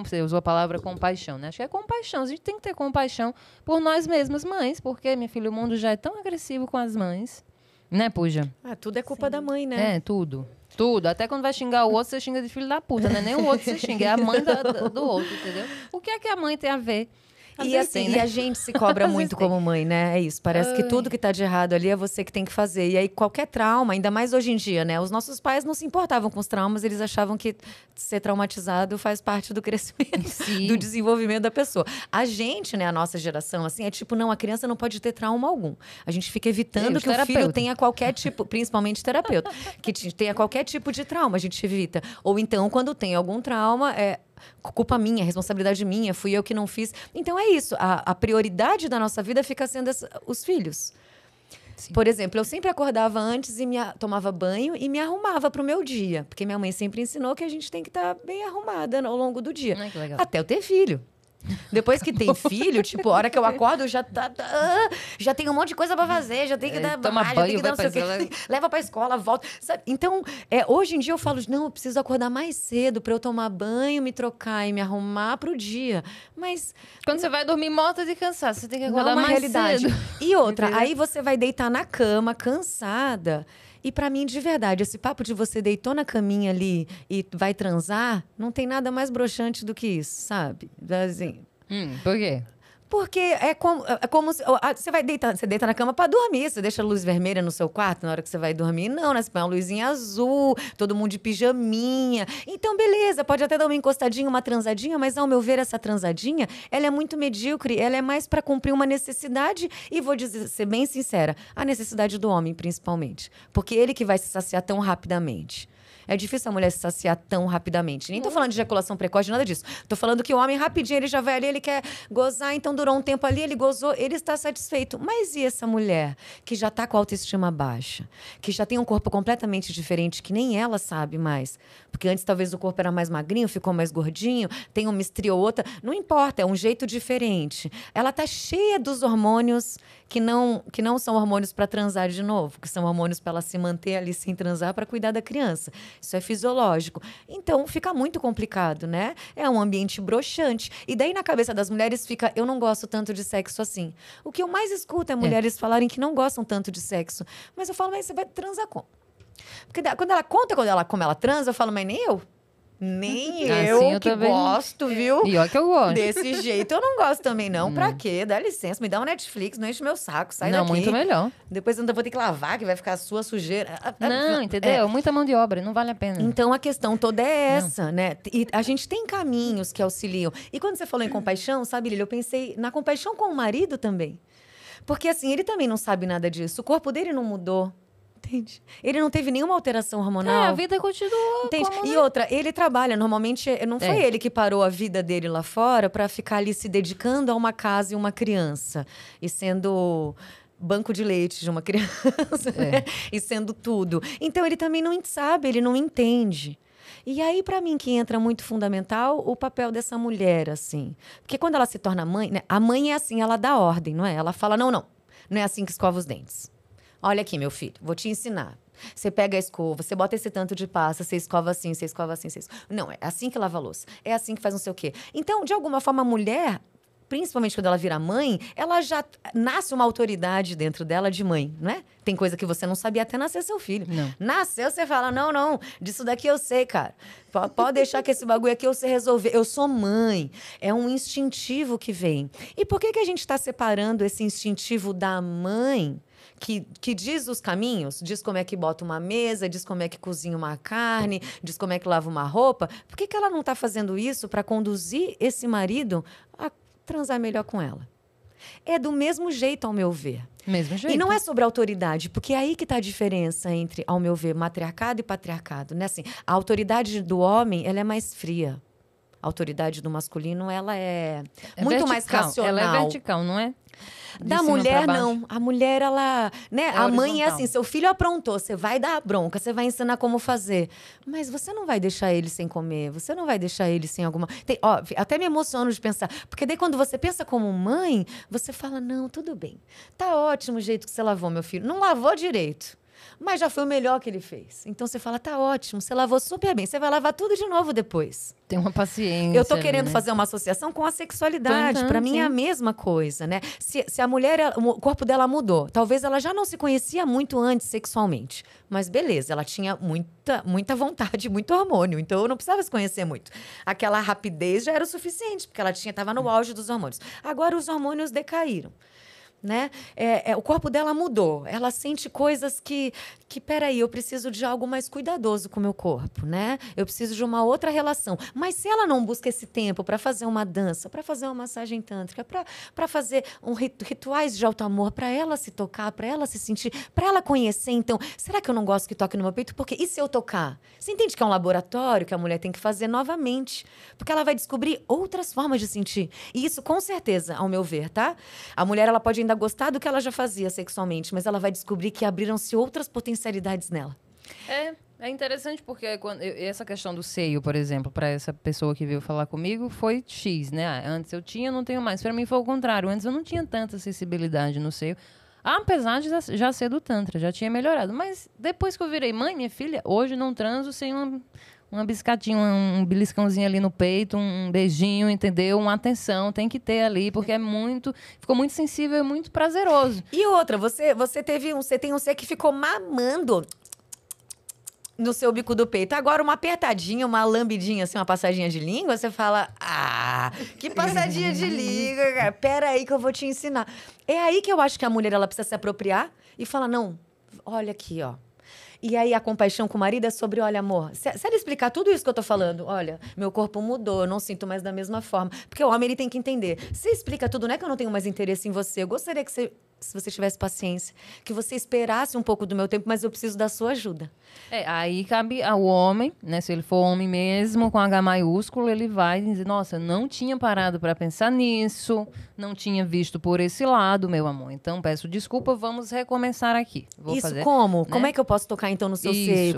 Você usou a palavra compaixão, né? Acho que é compaixão. A gente tem que ter compaixão por nós mesmas mães, porque, minha filha, o mundo já é tão agressivo com as mães. Né, Puja? Tudo é culpa da mãe, né? Tudo. Tudo. Até quando vai xingar o outro, você xinga de filho da puta, né? Nem o outro você xinga, é a mãe do outro, entendeu? O que é que a mãe tem a ver? E assim, e a gente se cobra muito como mãe, né? É isso. Parece que tudo que tá de errado ali é você que tem que fazer. E aí, qualquer trauma, ainda mais hoje em dia, né? Os nossos pais não se importavam com os traumas, eles achavam que ser traumatizado faz parte do crescimento, do desenvolvimento da pessoa. A gente, né, a nossa geração, assim, é tipo, não, a criança não pode ter trauma algum. A gente fica evitando que o filho tenha qualquer tipo, principalmente terapeuta, que tenha qualquer tipo de trauma, a gente evita. Ou então, quando tem algum trauma, é culpa minha, responsabilidade minha, fui eu que não fiz. Então é isso, a prioridade da nossa vida fica sendo os filhos. Sim. Por exemplo, eu sempre acordava antes e tomava banho e me arrumava para o meu dia. Porque minha mãe sempre ensinou que a gente tem que estar bem arrumada ao longo do dia. Ai, que legal. Até eu ter filho. Depois que tem filho, tipo, a hora que eu acordo, já tem um monte de coisa pra fazer, já tem que dar toma banho, banho, tem que dar não sei o quê, leva pra escola, volta, sabe? Então, hoje em dia eu falo, não, eu preciso acordar mais cedo pra eu tomar banho, me trocar e me arrumar pro dia. Mas quando você vai dormir morta de cansaço, você tem que acordar mais realidade. cedo. E outra, aí você vai deitar na cama, cansada. E pra mim, de verdade, esse papo de você deitou na caminha ali e vai transar, não tem nada mais broxante do que isso, sabe? Assim, por quê? Porque é como você você deita na cama pra dormir, você deixa a luz vermelha no seu quarto na hora que você vai dormir. Não, né? Você põe uma luzinha azul, todo mundo de pijaminha. Então, beleza, pode até dar uma encostadinha, uma transadinha, mas ao meu ver, essa transadinha, ela é muito medíocre, ela é mais pra cumprir uma necessidade e vou ser bem sincera, a necessidade do homem, principalmente. Porque ele que vai se saciar tão rapidamente. É difícil a mulher se saciar tão rapidamente. Nem tô falando de ejaculação precoce, nada disso. Tô falando que o homem, rapidinho, ele já vai ali, ele quer gozar, então durou um tempo ali, ele gozou, ele está satisfeito. Mas e essa mulher que já tá com a autoestima baixa? Que já tem um corpo completamente diferente, que nem ela sabe mais. Porque antes talvez o corpo era mais magrinho, ficou mais gordinho, tem uma estria ou outra. Não importa, é um jeito diferente. Ela tá cheia dos hormônios que não são hormônios para transar de novo, que são hormônios para ela se manter ali sem transar para cuidar da criança. Isso é fisiológico. Então, fica muito complicado, né? É um ambiente broxante. E daí, na cabeça das mulheres, fica, eu não gosto tanto de sexo assim. O que eu mais escuto é mulheres falarem que não gostam tanto de sexo. Mas eu falo, mas você vai transar como? Porque quando ela conta como ela transa, eu falo, mas nem eu. Nem eu que também gosto, viu? E olha que eu gosto. Desse jeito eu não gosto também, não. Pra quê? Dá licença, me dá um Netflix, não enche meu saco, sai daqui. Não, muito melhor. Depois eu ainda vou ter que lavar, que vai ficar a sua sujeira. Não, entendeu? Muita mão de obra, não vale a pena. Então a questão toda é essa, né? E a gente tem caminhos que auxiliam. E quando você falou em compaixão, sabe, Lília, eu pensei na compaixão com o marido também. Porque assim, ele também não sabe nada disso. O corpo dele não mudou. Entende? Ele não teve nenhuma alteração hormonal. A vida continua. Entende? E outra, ele trabalha. Normalmente, não foi ele que parou a vida dele lá fora para ficar ali se dedicando a uma casa e uma criança. E sendo banco de leite de uma criança. Né? E sendo tudo. Então, ele também não sabe, ele não entende. E aí, para mim, que entra muito fundamental o papel dessa mulher, assim. Porque quando ela se torna mãe, né? A mãe é assim, ela dá ordem, não é? Ela fala, não é assim que escova os dentes. Olha aqui, meu filho, vou te ensinar. Você pega a escova, você bota esse tanto de pasta, você escova assim, você escova assim, você escova... Não, é assim que lava a louça. É assim que faz não sei o quê. Então, de alguma forma, a mulher, principalmente quando ela vira mãe, ela já nasce uma autoridade dentro dela de mãe, não é? Tem coisa que você não sabia até nascer seu filho. Não. Nasceu, você fala, não, disso daqui eu sei, cara. Pode deixar que esse bagulho aqui eu sei resolver. Eu sou mãe. É um instintivo que vem. E por que a gente está separando esse instintivo da mãe... Que diz os caminhos, diz como é que bota uma mesa, diz como é que cozinha uma carne, diz como é que lava uma roupa. Por que ela não está fazendo isso para conduzir esse marido a transar melhor com ela? É do mesmo jeito, ao meu ver. Mesmo jeito. E não é sobre autoridade, porque é aí que está a diferença entre, ao meu ver, matriarcado e patriarcado. Né? Assim, a autoridade do homem, ela é mais fria. A autoridade do masculino, ela é muito vertical. Mais racional. Ela é vertical, não é? Da mulher, não. A mulher, ela... Né? A mãe é assim, seu filho aprontou, você vai dar bronca, você vai ensinar como fazer. Mas você não vai deixar ele sem comer, você não vai deixar ele sem alguma... até me emociono de pensar. Porque daí, quando você pensa como mãe, você fala, não, tudo bem. Tá ótimo o jeito que você lavou, meu filho. Não lavou direito. Mas já foi o melhor que ele fez. Então você fala, tá ótimo, você lavou super bem. Você vai lavar tudo de novo depois. Tem uma paciência. Eu tô ali, querendo né? fazer uma associação com a sexualidade. Pra mim é a sim. mesma coisa, né? Se a mulher, o corpo dela mudou, talvez ela já não se conhecia muito antes sexualmente. Mas beleza, ela tinha muita vontade, muito hormônio. Então eu não precisava se conhecer muito. Aquela rapidez já era o suficiente, porque ela tava no auge dos hormônios. Agora os hormônios decaíram. Né? O corpo dela mudou. Ela sente coisas que peraí, eu preciso de algo mais cuidadoso com o meu corpo, né? Eu preciso de uma outra relação. Mas se ela não busca esse tempo para fazer uma dança, para fazer uma massagem tântrica, para fazer rituais de alto amor, para ela se tocar, para ela se sentir, para ela conhecer, então, será que eu não gosto que toque no meu peito? Porque e se eu tocar? Você entende que é um laboratório que a mulher tem que fazer novamente? Porque ela vai descobrir outras formas de sentir. E isso, com certeza, ao meu ver, tá? A mulher, ela pode ainda gostar do que ela já fazia sexualmente, mas ela vai descobrir que abriram-se outras potencialidades nela. É interessante porque essa questão do seio, por exemplo, para essa pessoa que veio falar comigo, foi X, né? Antes eu tinha, não tenho mais. Para mim foi o contrário. Antes eu não tinha tanta sensibilidade no seio, apesar de já ser do Tantra, já tinha melhorado. Mas depois que eu virei mãe, minha filha, hoje não transo sem uma biscatinha, um beliscãozinho ali no peito, um beijinho, entendeu? Uma atenção, tem que ter ali, porque ficou muito sensível e muito prazeroso. E outra, você tem um ser que ficou mamando no seu bico do peito. Agora, uma apertadinha, uma lambidinha, assim, uma passadinha de língua, você fala, que passadinha de língua, cara. Pera aí que eu vou te ensinar. É aí que eu acho que a mulher, ela precisa se apropriar e falar, não, olha aqui, ó. E aí a compaixão com o marido é sobre, olha, amor, se ele explicar tudo isso que eu tô falando, olha, meu corpo mudou, eu não sinto mais da mesma forma. Porque o homem, ele tem que entender. Se explica tudo, não é que eu não tenho mais interesse em você. Eu gostaria que se você tivesse paciência, que você esperasse um pouco do meu tempo, mas eu preciso da sua ajuda. Aí cabe ao homem, né? Se ele for homem mesmo, com H maiúsculo, ele vai dizer, nossa, não tinha parado para pensar nisso, não tinha visto por esse lado, meu amor. Então, peço desculpa, vamos recomeçar aqui. Isso, fazer, como? né? Como é que eu posso tocar, então, no seu Isso. seio?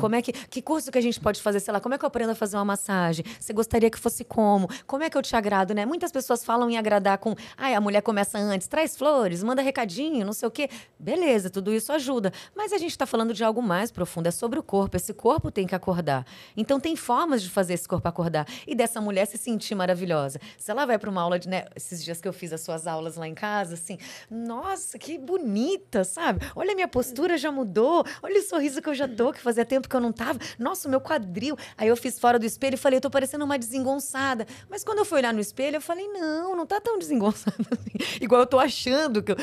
Que curso que a gente pode fazer? Sei lá, como é que eu aprendo a fazer uma massagem? Você gostaria que fosse como? Como é que eu te agrado, né? Muitas pessoas falam em agradar com, a mulher começa antes, traz flores, manda recadinho, não sei o quê. Beleza, tudo isso ajuda. Mas a gente está falando de algo mais profundo, é sobre o corpo. Esse corpo tem que acordar. Então, tem formas de fazer esse corpo acordar. E dessa mulher se sentir maravilhosa. Se ela vai para uma aula de, né, esses dias que eu fiz as suas aulas lá em casa, assim, nossa, que bonita, sabe? Olha, a minha postura já mudou. Olha o sorriso que eu já tô, que fazia tempo que eu não tava. Nossa, o meu quadril. Aí eu fiz fora do espelho e falei, eu tô parecendo uma desengonçada. Mas quando eu fui olhar no espelho, eu falei, não tá tão desengonçada assim. Igual eu tô achando que eu...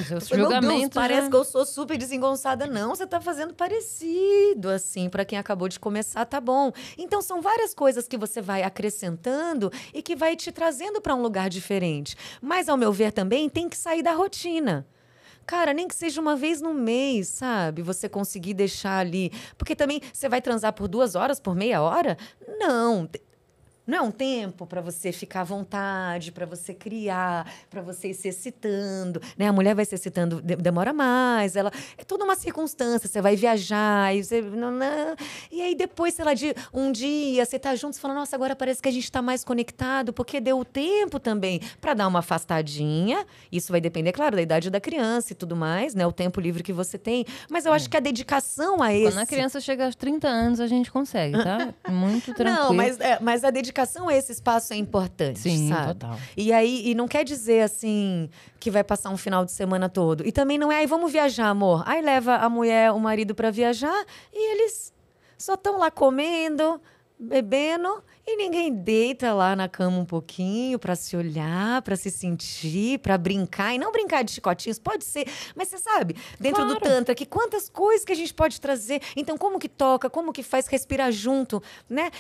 Meu Deus, parece que eu sou super desengonçada. Não, você tá fazendo parecido, assim. Pra quem acabou de começar, tá bom. Então, são várias coisas que você vai acrescentando e que vai te trazendo pra um lugar diferente. Mas, ao meu ver, também tem que sair da rotina. Cara, nem que seja uma vez no mês, sabe? Você conseguir deixar ali. Porque também você vai transar por 2 horas, por meia hora? Não. Não é um tempo para você ficar à vontade, para você criar, para você ir se excitando, né? A mulher vai se excitando, demora mais, é toda uma circunstância, você vai viajar, e aí depois, sei lá, um dia você tá junto, você fala, nossa, agora parece que a gente tá mais conectado, porque deu o tempo também para dar uma afastadinha. Isso vai depender, claro, da idade da criança e tudo mais, né? O tempo livre que você tem, mas eu acho que a dedicação a esse... Quando a criança chega aos 30 anos, a gente consegue, tá? Muito tranquilo. Não, mas a dedicação a esse espaço é importante, sim, sabe? Total. E aí, não quer dizer, assim, que vai passar um final de semana todo. E também não é, vamos viajar, amor. Aí leva a mulher, o marido pra viajar e eles só estão lá comendo, bebendo e ninguém deita lá na cama um pouquinho pra se olhar, pra se sentir, pra brincar. E não brincar de chicotinhos, pode ser, mas você sabe, dentro do Tantra, que quantas coisas que a gente pode trazer. Então, como que toca, como que faz respirar junto, né?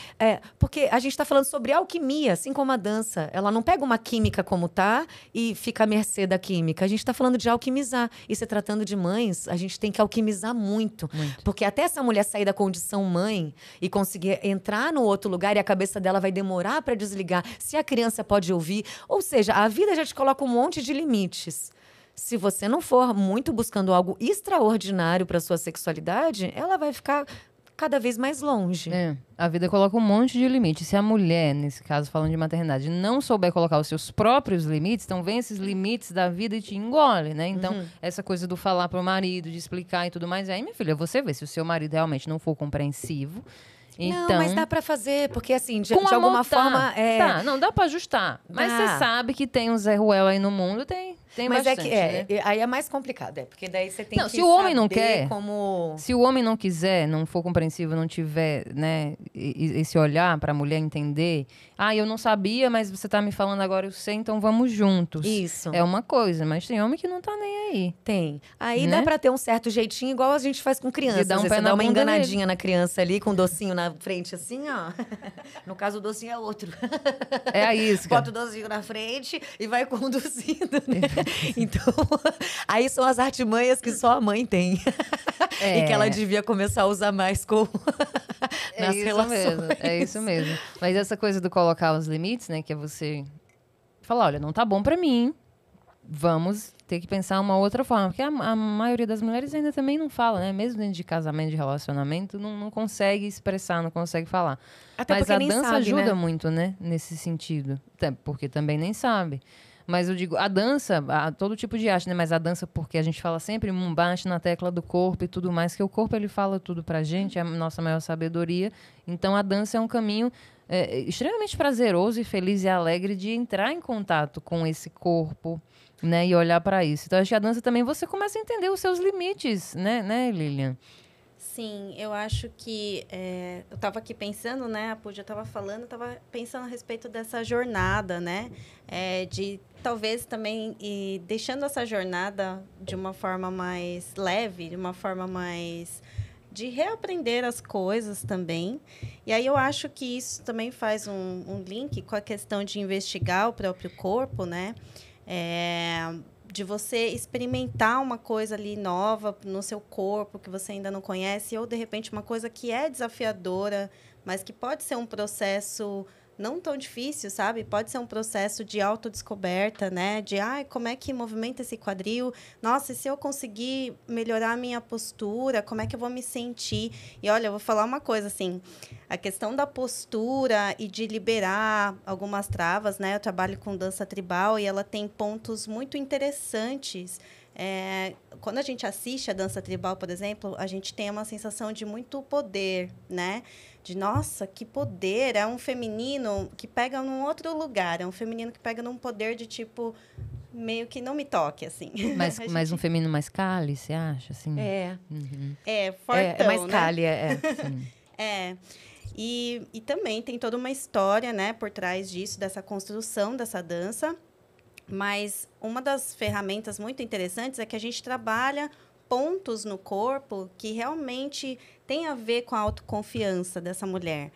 Porque a gente tá falando sobre alquimia, assim como a dança. Ela não pega uma química como tá e fica à mercê da química. A gente tá falando de alquimizar. E se tratando de mães, a gente tem que alquimizar muito. Porque até essa mulher sair da condição mãe e conseguir entrar no outro lugar e a cabeça dela vai demorar para desligar, se a criança pode ouvir. Ou seja, a vida já te coloca um monte de limites. Se você não for muito buscando algo extraordinário para sua sexualidade, ela vai ficar cada vez mais longe. A vida coloca um monte de limite. Se a mulher, nesse caso, falando de maternidade, não souber colocar os seus próprios limites, então vem esses limites da vida e te engole, né? Então, essa coisa do falar pro marido, de explicar e tudo mais. Aí, minha filha, você vê, se o seu marido realmente não for compreensivo, então, não, mas dá pra fazer, porque assim, de com alguma amor, forma... Tá, não, dá pra ajustar. Mas você sabe que tem um Zé Ruel aí no mundo, tem mas bastante, é que né? aí é mais complicado, porque daí você tem que se o homem não saber quer, como... se o homem não quiser, não for compreensivo, não tiver, né, esse olhar pra mulher entender, eu não sabia, mas você tá me falando agora, eu sei, então vamos juntos. Isso. É uma coisa, mas tem homem que não tá nem aí. Tem. Aí Né? dá pra ter um certo jeitinho, igual a gente faz com criança. De dar um Às vezes pé você na dá uma bunda enganadinha na criança ali, com o docinho na frente, assim, ó. No caso, o docinho é outro. É a isca. Bota o docinho na frente e vai conduzindo, né? Então, aí são as artimanhas que só a mãe tem. E que ela devia começar a usar mais nas relações. É isso mesmo. Mas essa coisa do colocar os limites, né? Que é você falar, olha, não tá bom pra mim. Vamos ter que pensar uma outra forma. Porque a maioria das mulheres ainda também não fala, né? Mesmo dentro de casamento, de relacionamento, não consegue expressar, não consegue falar. Até mas porque a nem dança sabe, ajuda né? muito, né? Nesse sentido. Até porque também nem sabe. Mas eu digo, a dança, todo tipo de arte, né? Mas a dança, porque a gente fala sempre, bate na tecla do corpo e tudo mais, que o corpo ele fala tudo pra gente, é a nossa maior sabedoria. Então a dança é um caminho extremamente prazeroso e feliz e alegre de entrar em contato com esse corpo, né? E olhar pra isso. Então acho que a dança também você começa a entender os seus limites, né, Lilian? Sim, eu acho que eu estava aqui pensando, né? A Púdia estava falando, estava pensando a respeito dessa jornada, né? De talvez também ir deixando essa jornada de uma forma mais leve, de uma forma mais de reaprender as coisas também. E aí eu acho que isso também faz um link com a questão de investigar o próprio corpo, né? De você experimentar uma coisa ali nova no seu corpo que você ainda não conhece, ou, de repente, uma coisa que é desafiadora, mas que pode ser um processo não tão difícil, sabe? Pode ser um processo de autodescoberta, né? De, como é que movimenta esse quadril? Nossa, e se eu conseguir melhorar a minha postura, como é que eu vou me sentir? E, olha, eu vou falar uma coisa, assim, a questão da postura e de liberar algumas travas, né? Eu trabalho com dança tribal e ela tem pontos muito interessantes. Quando a gente assiste a dança tribal, por exemplo, a gente tem uma sensação de muito poder, né? De, nossa, que poder! É um feminino que pega num outro lugar, é um feminino que pega num poder de, tipo, meio que não me toque, assim. Mas um feminino mais cálice, você acha? Assim? Fortão, é mais né? cália, Sim. E também tem toda uma história, né, por trás disso, dessa construção dessa dança. Mas uma das ferramentas muito interessantes é que a gente trabalha pontos no corpo que realmente tem a ver com a autoconfiança dessa mulher,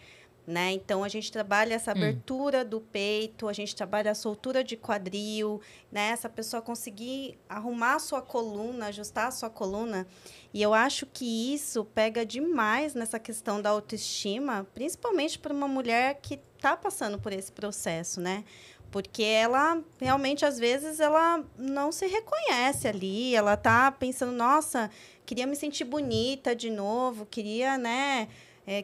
né? Então, a gente trabalha essa abertura do peito, a gente trabalha a soltura de quadril, né? Essa pessoa conseguir arrumar a sua coluna, ajustar a sua coluna. E eu acho que isso pega demais nessa questão da autoestima, principalmente para uma mulher que está passando por esse processo, né? Porque ela, realmente, às vezes, ela não se reconhece ali. Ela está pensando, nossa, queria me sentir bonita de novo, queria, né,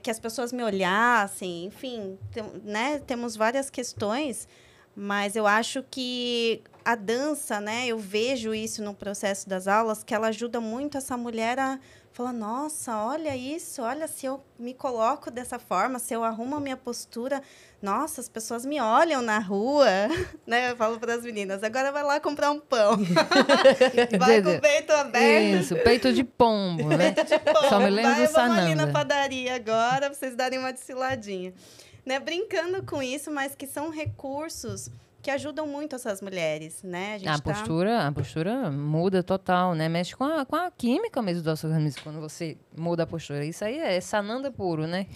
que as pessoas me olhassem. Enfim, né, temos várias questões, mas eu acho que a dança, né, eu vejo isso no processo das aulas, que ela ajuda muito essa mulher a falar, nossa, olha isso, olha, se eu me coloco dessa forma, se eu arrumo a minha postura, nossa, as pessoas me olham na rua, né? Eu falo para as meninas, agora vai lá comprar um pão. Vai com o peito aberto. Isso, peito de pombo, né? Peito de pombo. Só me lembro do Vamos ali na Sananda. padaria agora, para vocês darem uma desfiladinha. Né? Brincando com isso, mas que são recursos que ajudam muito essas mulheres, né? A postura muda total, né? Mexe com a química mesmo do nosso organismo, quando você muda a postura. Isso aí é Sananda puro, né?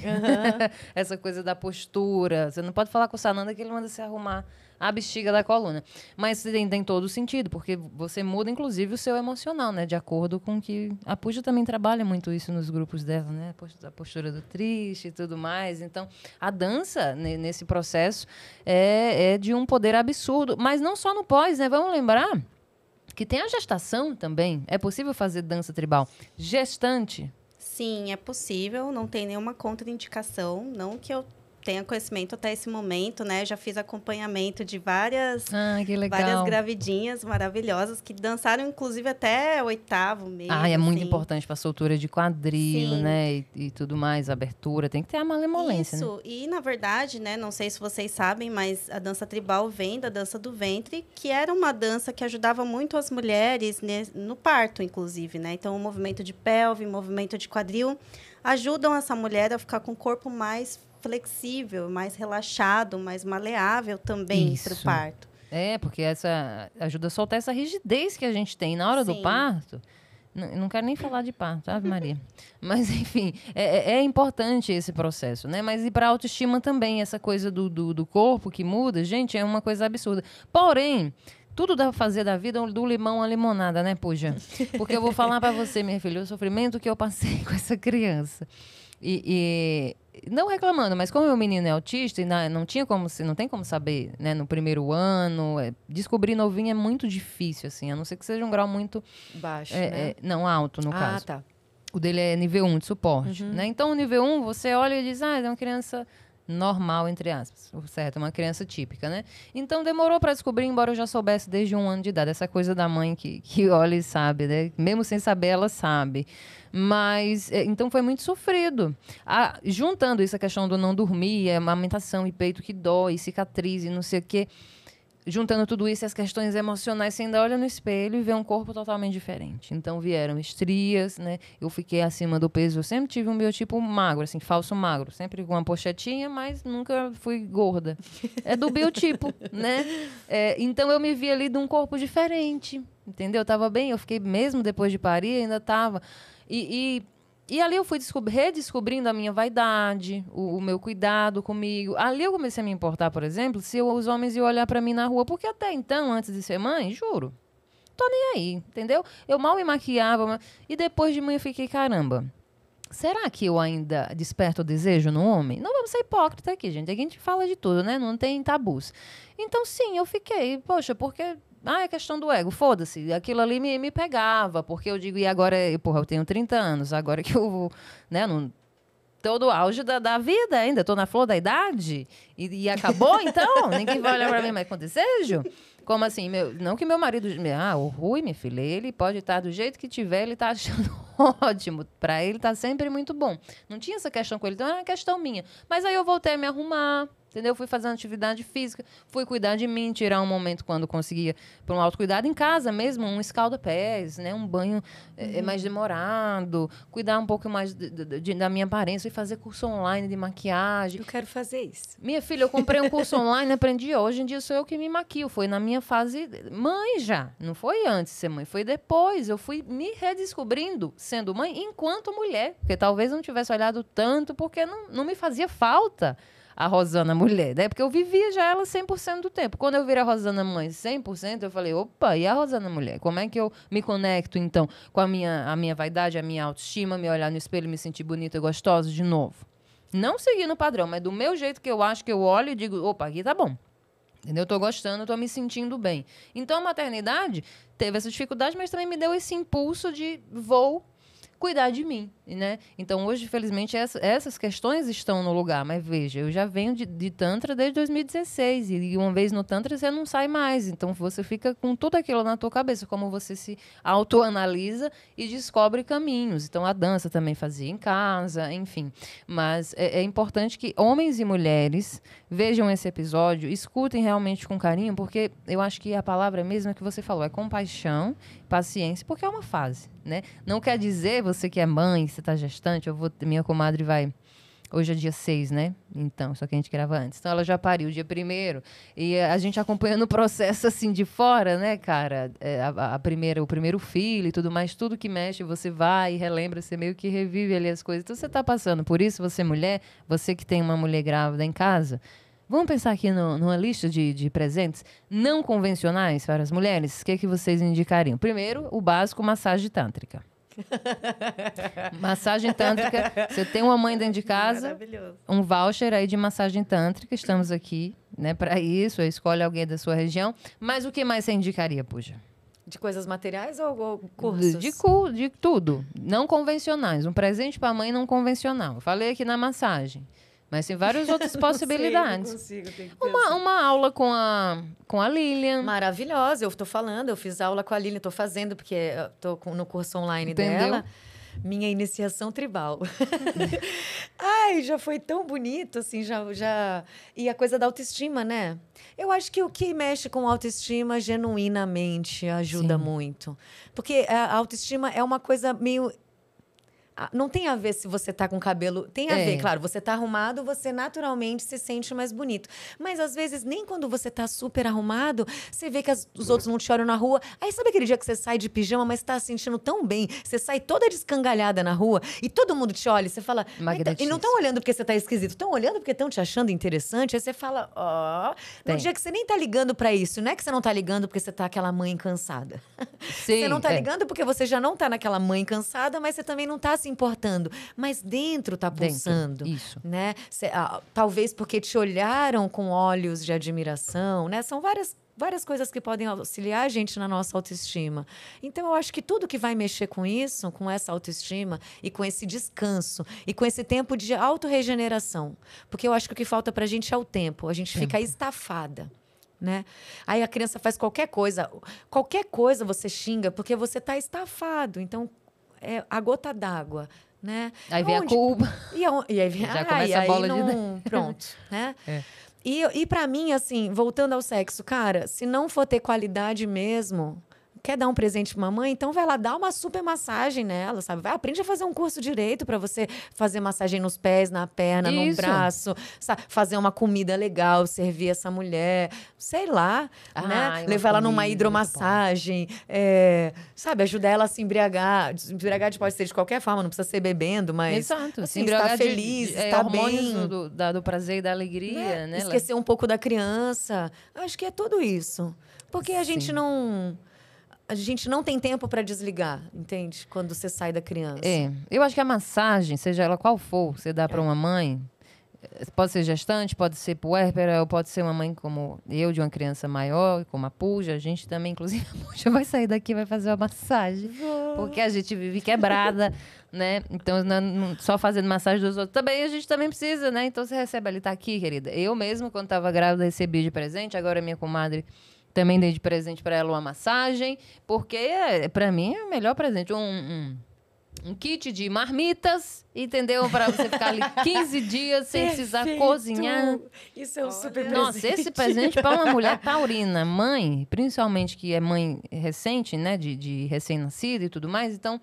Essa coisa da postura. Você não pode falar com o Sananda que ele manda se arrumar a bexiga da coluna. Mas tem todo o sentido, porque você muda, inclusive, o seu emocional, né? De acordo com que... A Púdia também trabalha muito isso nos grupos dela, né? A postura do triste e tudo mais. Então, a dança, nesse processo, é de um poder absurdo. Mas não só no pós, né? Vamos lembrar que tem a gestação também. É possível fazer dança tribal gestante. Sim, é possível, não tem nenhuma contraindicação, não que eu tenha conhecimento até esse momento, né? Já fiz acompanhamento de várias Que legal. várias gravidinhas maravilhosas que dançaram, inclusive, até o 8º mês. É muito assim. importante para soltura de quadril, Sim. né? E tudo mais, abertura. Tem que ter a malemolência, né? Isso, e na verdade, né, não sei se vocês sabem, mas a dança tribal vem da dança do ventre, que era uma dança que ajudava muito as mulheres no parto, inclusive, né? Então, o movimento de pelve, movimento de quadril, ajudam essa mulher a ficar com o corpo mais flexível, mais relaxado, mais maleável também para o Isso. parto. Porque essa ajuda a soltar essa rigidez que a gente tem na hora do Sim. parto. Não quero nem falar de parto, Ave Maria. Mas, enfim, é importante esse processo, né? Mas e para a autoestima também, essa coisa do corpo que muda, gente, é uma coisa absurda. Porém, tudo dá pra fazer da vida do limão à limonada, né, Puja? Porque eu vou falar para você, minha filha, o sofrimento que eu passei com essa criança. E não reclamando, mas como o menino é autista, e não tem como saber, né, no primeiro ano, descobrir novinho é muito difícil, assim, a não ser que seja um grau muito Baixo, né? não alto, no caso. Tá. O dele é nível 1 de suporte, né? Então, o nível 1, você olha e diz, é uma criança normal, entre aspas, certo? Uma criança típica, né? Então, demorou para descobrir, embora eu já soubesse desde 1 ano de idade. Essa coisa da mãe que olha e sabe, né? Mesmo sem saber, ela sabe. Mas, então, foi muito sofrido. Juntando isso, a questão do não dormir, amamentação e peito que dói, cicatriz e não sei o quê. Juntando tudo isso e as questões emocionais, você ainda olha no espelho e vê um corpo totalmente diferente. Então, vieram estrias, né? Eu fiquei acima do peso. Eu sempre tive um biotipo magro, assim, falso magro. Sempre com uma pochetinha, mas nunca fui gorda. É do biotipo, né? Então, eu me vi ali de um corpo diferente, entendeu? Eu tava bem, eu fiquei, mesmo depois de parir, ainda tava. E ali eu fui redescobrindo a minha vaidade, o meu cuidado comigo. Ali eu comecei a me importar, por exemplo, se os homens iam olhar para mim na rua. Porque até então, antes de ser mãe, juro, tô nem aí, entendeu? Eu mal me maquiava. E depois de mãe eu fiquei, caramba, será que eu ainda desperto o desejo no homem? Não vamos ser hipócritas aqui, gente. Aqui a gente fala de tudo, né? Não tem tabus. Então, sim, eu fiquei, poxa, porque... é questão do ego, foda-se. Aquilo ali me pegava, porque eu digo, e agora, eu tenho 30 anos, agora que eu vou, né, todo o auge da vida ainda, tô na flor da idade, e acabou, então? Ninguém vai olhar pra mim mais com desejo? Como assim? Não que meu marido... o Rui, minha filha, ele pode estar do jeito que tiver, ele tá achando ótimo. Pra ele tá sempre muito bom. Não tinha essa questão com ele, então era uma questão minha. Mas aí eu voltei a me arrumar, entendeu? Fui fazendo atividade física, fui cuidar de mim, tirar um momento quando conseguia para um autocuidado em casa mesmo, um escalda-pés, né? Um banho mais demorado, cuidar um pouco mais da minha aparência, fui fazer curso online de maquiagem. Eu quero fazer isso. Minha filha, eu comprei um curso online, aprendi. Hoje em dia sou eu que me maquio. Foi na minha fase mãe já. Não foi antes de ser mãe, foi depois. Eu fui me redescobrindo sendo mãe enquanto mulher. Porque talvez não tivesse olhado tanto, porque não me fazia falta a Rosana mulher, né? Porque eu vivia já ela 100% do tempo. Quando eu virei a Rosana mãe 100%, eu falei, opa, e a Rosana mulher? Como é que eu me conecto, então, com a minha vaidade, a minha autoestima, me olhar no espelho e me sentir bonita e gostosa de novo? Não seguindo o padrão, mas do meu jeito que eu acho que eu olho e digo, opa, aqui tá bom. Entendeu? Eu tô gostando, tô me sentindo bem. Então, a maternidade teve essa dificuldade, mas também me deu esse impulso de vou cuidar de mim, né? Então, hoje, felizmente, essas questões estão no lugar. Mas, veja, eu já venho de Tantra desde 2016. E uma vez no Tantra, você não sai mais. Então, você fica com tudo aquilo na tua cabeça. Como você se autoanalisa e descobre caminhos. Então, a dança também fazia em casa, enfim. Mas é importante que homens e mulheres vejam esse episódio, escutem realmente com carinho, porque eu acho que a palavra mesma que você falou é compaixão, paciência, porque é uma fase, né? Não quer dizer, você que é mãe, você está gestante, minha comadre vai... Hoje é dia 6, né? Então, só que a gente grava antes. Então, ela já pariu dia 1º. E a gente acompanhando o processo, assim, de fora, né, cara? O primeiro filho e tudo mais, tudo que mexe, você vai e relembra, você meio que revive ali as coisas. Então, você está passando por isso, você mulher, você que tem uma mulher grávida em casa, vamos pensar aqui numa lista de presentes não convencionais para as mulheres? O que vocês indicariam? Primeiro, o básico, massagem tântrica. Massagem tântrica. Você tem uma mãe dentro de casa, um voucher aí de massagem tântrica. Estamos aqui, né, para isso. Escolhe alguém da sua região. Mas o que mais você indicaria, Puja? De coisas materiais ou cursos? De tudo. Não convencionais. Um presente para a mãe não convencional. Eu falei aqui na massagem. Mas tem várias outras possibilidades. Não consigo, tenho que pensar. Uma aula com a Lilian. Maravilhosa, eu estou falando, eu fiz aula com a Lilian, estou fazendo, porque eu estou no curso online Entendeu? dela. Minha iniciação tribal. Ai, já foi tão bonito, assim, já... E a coisa da autoestima, né? Eu acho que o que mexe com autoestima genuinamente ajuda muito. Porque a autoestima é uma coisa meio... Não tem a ver se você tá com cabelo... Tem a ver, claro. Você tá arrumado, você naturalmente se sente mais bonito. Mas, às vezes, nem quando você tá super arrumado, você vê que os outros não te olham na rua. Aí, sabe aquele dia que você sai de pijama, mas tá se sentindo tão bem? Você sai toda descangalhada na rua e todo mundo te olha e você fala... E não estão olhando porque você tá esquisito. Estão olhando porque estão te achando interessante. Aí você fala... No dia que você nem tá ligando pra isso. Não é que você não tá ligando porque você tá aquela mãe cansada. Sim, você não tá ligando porque você já não tá naquela mãe cansada, mas você também não tá se importando. Mas dentro tá pulsando. Isso. Né? Talvez porque te olharam com olhos de admiração, né? São várias coisas que podem auxiliar a gente na nossa autoestima. Então, eu acho que tudo que vai mexer com isso, com essa autoestima e com esse descanso e com esse tempo de autorregeneração. Porque eu acho que o que falta pra gente é o tempo. A gente fica estafada. Né? Aí a criança faz qualquer coisa você xinga porque você está estafado. Então, é a gota d'água, né? Aí vem a culpa. E aí vem já começa a bola de... Pronto, né? E para mim, assim, voltando ao sexo, cara, se não for ter qualidade mesmo... Quer dar um presente pra mamãe? Então vai lá, dá uma super massagem nela, sabe? Vai, aprende a fazer um curso direito para você fazer massagem nos pés, na perna, no braço, sabe? Fazer uma comida legal, servir essa mulher, sei lá, né? Levar ela numa hidromassagem, sabe? Ajudar ela a se embriagar. Embriagar pode ser de qualquer forma, não precisa ser bebendo, mas exato. Assim, estar feliz, estar bem. Do prazer e da alegria, né? Esquecer um pouco da criança. Acho que é tudo isso. Porque a gente não tem tempo para desligar, entende? Quando você sai da criança. Eu acho que a massagem, seja ela qual for, você dá para uma mãe, pode ser gestante, pode ser puérpera, ou pode ser uma mãe como eu, de uma criança maior, como a Puja. A gente também, inclusive, a Puja vai sair daqui e vai fazer uma massagem. Porque a gente vive quebrada, né? Então, só fazendo massagem dos outros também, a gente também precisa, né? Então, você recebe ali, tá aqui, querida. Eu mesmo, quando estava grávida, recebi de presente. Agora, minha comadre... Também dei de presente para ela uma massagem, porque para mim é o melhor presente. Um kit de marmitas, entendeu? Para você ficar ali 15 dias sem precisar cozinhar. Isso é um super presente. Nossa, esse presente para uma mulher taurina, mãe, principalmente que é mãe recente, né? De recém-nascida e tudo mais. Então,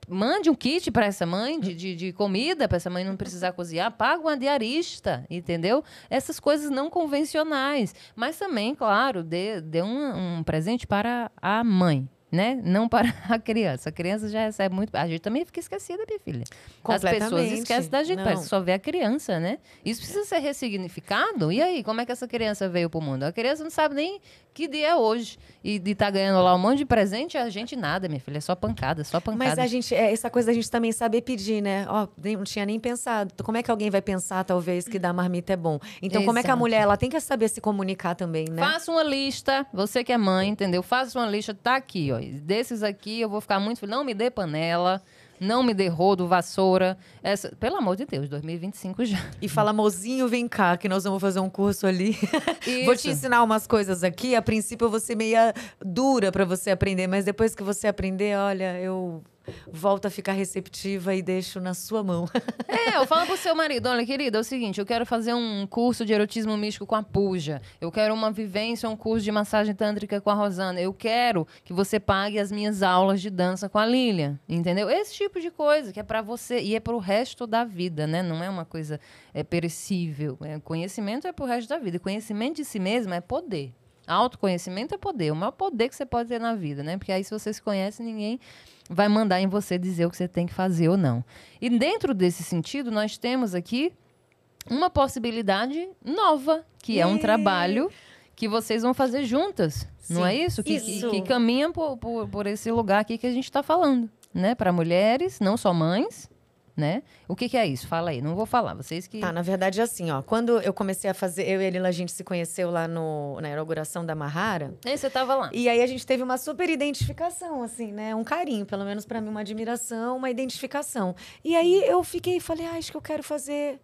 mande um kit para essa mãe de comida, para essa mãe não precisar cozinhar. Paga uma diarista, entendeu? Essas coisas não convencionais. Mas também, claro, dê um presente para a mãe, né? Não para a criança. A criança já recebe muito... A gente também fica esquecida, minha filha. As pessoas esquecem da gente, parece que só vê a criança, né? Isso precisa ser ressignificado. E aí, como é que essa criança veio pro mundo? A criança não sabe nem que dia é hoje. E de estar ganhando lá um monte de presente, a gente nada, minha filha. É só pancada, só pancada. Mas essa coisa a gente também saber pedir, né? Não tinha nem pensado. Como é que alguém vai pensar, talvez, que dar marmita é bom? Então, como é que a mulher, ela tem que saber se comunicar também, né? Faça uma lista, você que é mãe, entendeu? Faça uma lista, tá aqui, ó. Desses aqui, eu vou ficar muito feliz. Não me dê panela, não me dê rodo, vassoura. Pelo amor de Deus, 2025 já. E fala, mozinho, vem cá, que nós vamos fazer um curso ali. Vou te ensinar umas coisas aqui. A princípio, eu vou ser meia dura para você aprender, mas depois que você aprender, olha, eu volto a ficar receptiva e deixo na sua mão. Eu falo pro seu marido, olha, querida, é o seguinte, eu quero fazer um curso de erotismo místico com a Puja. Eu quero uma vivência, um curso de massagem tântrica com a Rosana. Eu quero que você pague as minhas aulas de dança com a Lilian, entendeu? Esse tipo de coisa que é pra você e é pro resto da vida, né? Não é uma coisa perecível. Conhecimento é pro resto da vida. Conhecimento de si mesmo é poder. Autoconhecimento é poder. O maior poder que você pode ter na vida, né? Porque aí, se você se conhece, ninguém vai mandar em você dizer o que você tem que fazer ou não. E dentro desse sentido, nós temos aqui uma possibilidade nova, que é um trabalho que vocês vão fazer juntas. Sim. Não é isso? Que caminha por esse lugar aqui que a gente está falando, né? Para mulheres, não só mães, né? O que é isso? Fala aí. Não vou falar, vocês que... Tá, na verdade é assim, ó. Quando eu comecei a fazer... Eu e a Lila, a gente se conheceu lá na inauguração da Mahara. Aí você tava lá. E aí a gente teve uma super identificação, assim, né? Um carinho, pelo menos pra mim, uma admiração, uma identificação. E aí eu falei, acho que eu quero fazer...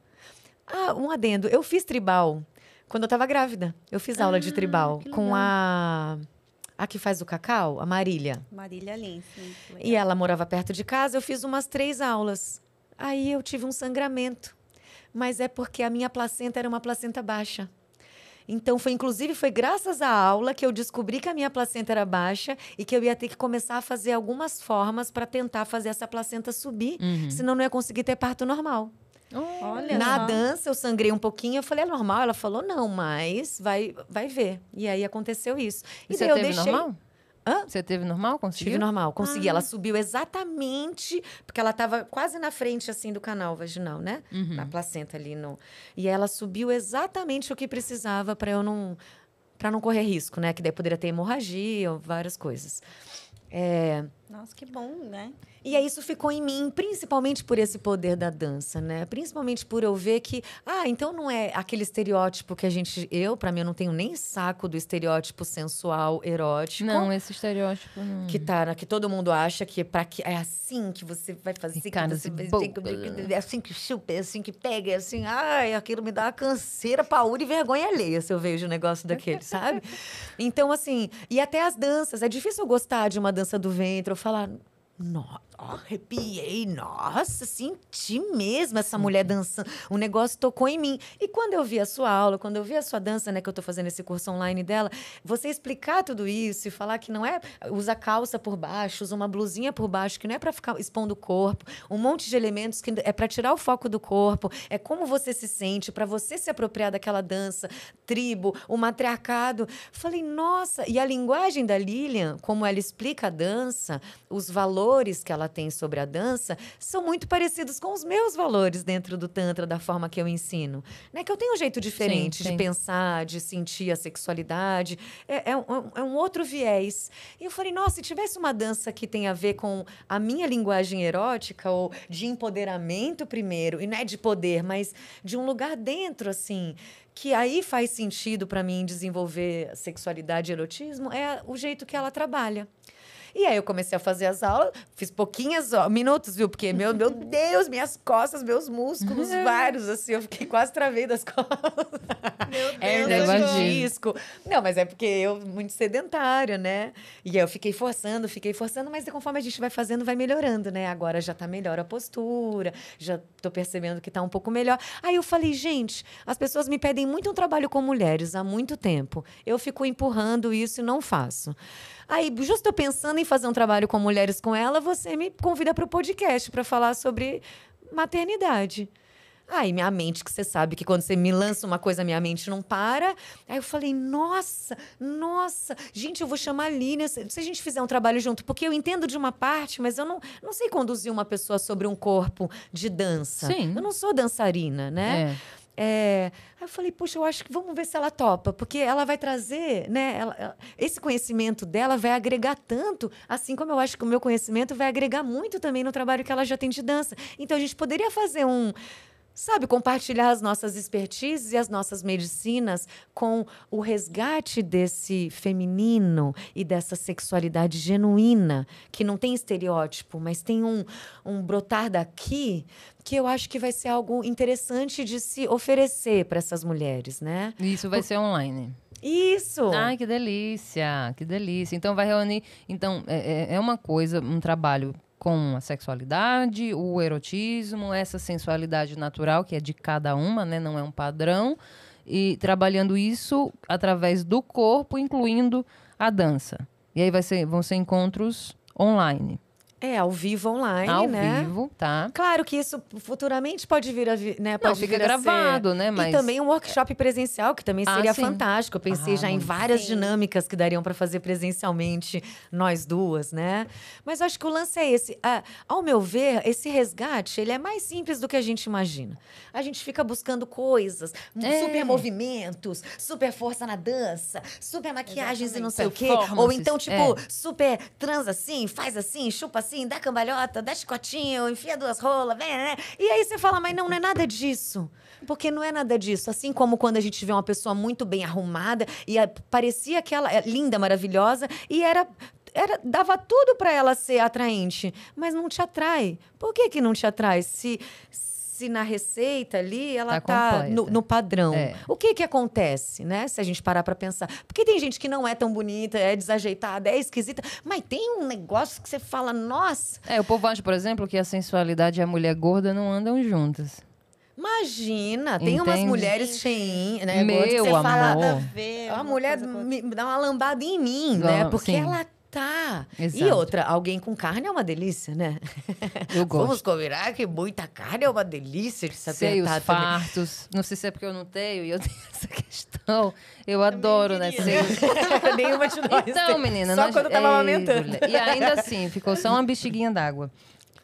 um adendo. Eu fiz tribal quando eu tava grávida. Eu fiz aula de tribal com a que faz o cacau, a Marília. Marília Lins. E ela morava perto de casa, eu fiz umas 3 aulas. Aí eu tive um sangramento. Mas é porque a minha placenta era uma placenta baixa. Então, inclusive, foi graças à aula que eu descobri que a minha placenta era baixa e que eu ia ter que começar a fazer algumas formas para tentar fazer essa placenta subir, senão não ia conseguir ter parto normal. Olha Na só. dança, eu sangrei um pouquinho, eu falei, é normal? Ela falou, não, mas vai ver. E aí aconteceu isso. E E você daí eu teve deixei... normal? Hã? Você teve normal? Conseguiu? Tive normal, consegui. Ela subiu exatamente, porque ela estava quase na frente, assim, do canal vaginal, né? Na placenta ali. E ela subiu exatamente o que precisava para não correr risco, né? Que daí poderia ter hemorragia ou várias coisas. Nossa, que bom, né? E aí isso ficou em mim, principalmente por esse poder da dança, né? Principalmente por eu ver que, então não é aquele estereótipo que pra mim, eu não tenho nem saco do estereótipo sensual, erótico. Não, esse estereótipo não... Que todo mundo acha que é assim que você vai fazer, que Cara, você vai boa. é assim que chupa, é assim que pega, é assim, aquilo me dá uma canseira, paúra e vergonha alheia se eu vejo um negócio daquele, sabe? Então, assim, e até as danças, é difícil eu gostar de uma dança do ventre, eu falar, arrepiei, nossa, senti mesmo essa mulher dançando, o negócio tocou em mim. E quando eu vi a sua aula, quando eu vi a sua dança, né, que eu tô fazendo esse curso online dela, você explicar tudo isso e falar que não é usa calça por baixo, usa uma blusinha por baixo, que não é para ficar expondo o corpo, um monte de elementos que é para tirar o foco do corpo, é como você se sente, para você se apropriar daquela dança, tribo, o matriarcado. Falei, nossa, e a linguagem da Lilian, como ela explica a dança, os valores que ela tem sobre a dança são muito parecidos com os meus valores dentro do Tantra, da forma que eu ensino. Né? Que eu tenho um jeito diferente sim. de pensar, de sentir a sexualidade. É um outro viés. E eu falei, nossa, se tivesse uma dança que tem a ver com a minha linguagem erótica, ou de empoderamento primeiro, e não é de poder, mas de um lugar dentro, assim, que aí faz sentido para mim desenvolver sexualidade e erotismo, é o jeito que ela trabalha. E aí eu comecei a fazer as aulas, fiz pouquinhos minutos, viu? Porque, meu Deus, minhas costas, meus músculos, vários, assim, eu fiquei quase travei das costas. Meu Deus, Hernia de disco. Não, mas é porque eu muito sedentária, né? E aí eu fiquei forçando, mas conforme a gente vai fazendo, vai melhorando, né? Agora já tá melhor a postura, já tô percebendo que tá um pouco melhor. Aí eu falei, gente, as pessoas me pedem muito um trabalho com mulheres há muito tempo. Eu fico empurrando isso e não faço. Aí, justo eu pensando em fazer um trabalho com mulheres com ela, você me convida para o podcast para falar sobre maternidade. Aí, minha mente, que você sabe que quando você me lança uma coisa, minha mente não para. Aí eu falei, nossa, gente, eu vou chamar a Lilian se a gente fizer um trabalho junto. Porque eu entendo de uma parte, mas eu não sei conduzir uma pessoa sobre um corpo de dança. Sim. Eu não sou dançarina, né? Aí eu falei, puxa, eu acho que vamos ver se ela topa, porque ela vai trazer, né? Esse conhecimento dela vai agregar tanto, assim como eu acho que o meu conhecimento vai agregar muito também no trabalho que ela já tem de dança. Então a gente poderia fazer compartilhar as nossas expertises e as nossas medicinas com o resgate desse feminino e dessa sexualidade genuína, que não tem estereótipo, mas tem um brotar daqui, que eu acho que vai ser algo interessante de se oferecer para essas mulheres, né? Isso vai ser online. Isso! Ai, que delícia, que delícia. Então vai reunir... Então, é uma coisa, um trabalho com a sexualidade, o erotismo, essa sensualidade natural, que é de cada uma, né? Não é um padrão. E trabalhando isso através do corpo, incluindo a dança. E aí vão ser encontros online. Ao vivo online, Ao né? vivo, tá. Claro que isso futuramente pode vir a né? Não, fica gravado, né? Mas... E também um workshop presencial, que também seria sim. fantástico. Eu pensei já em várias dinâmicas que dariam para fazer presencialmente nós duas, né? Mas acho que o lance é esse. Ao meu ver, esse resgate, ele é mais simples do que a gente imagina. A gente fica buscando coisas, super movimentos, super força na dança, super maquiagens e não sei o quê. Ou então, tipo, super transa assim, faz assim, chupa assim. assim, dá cambalhota, dá chicotinho, enfia 2 rolas, vem, né? E aí você fala, mas não é nada disso. Porque não é nada disso. Assim como quando a gente vê uma pessoa muito bem arrumada e parecia aquela linda, maravilhosa, e dava tudo para ela ser atraente, mas não te atrai. Por que não te atrai? Se na receita ali ela tá no padrão. O que acontece, né? Se a gente parar para pensar. Porque tem gente que não é tão bonita, é desajeitada, é esquisita, mas tem um negócio que você fala, nossa... O povo acha, por exemplo, que a sensualidade e a mulher gorda não andam juntas. Imagina, tem umas mulheres cheinhas, né? Meu você amor. Fala, a mulher me dá uma lambada em mim, né? Porque ela tá. Exato. E outra, alguém com carne é uma delícia, né? Eu gosto. Vamos combinar que muita carne é uma delícia de se apertar Seios também. fartos. Não sei se é porque eu não tenho e eu tenho essa questão. Eu adoro, né? Seios. Nenhuma de nós. Então, menina. Só quando eu tava amamentando. E ainda assim, ficou só uma bexiguinha d'água.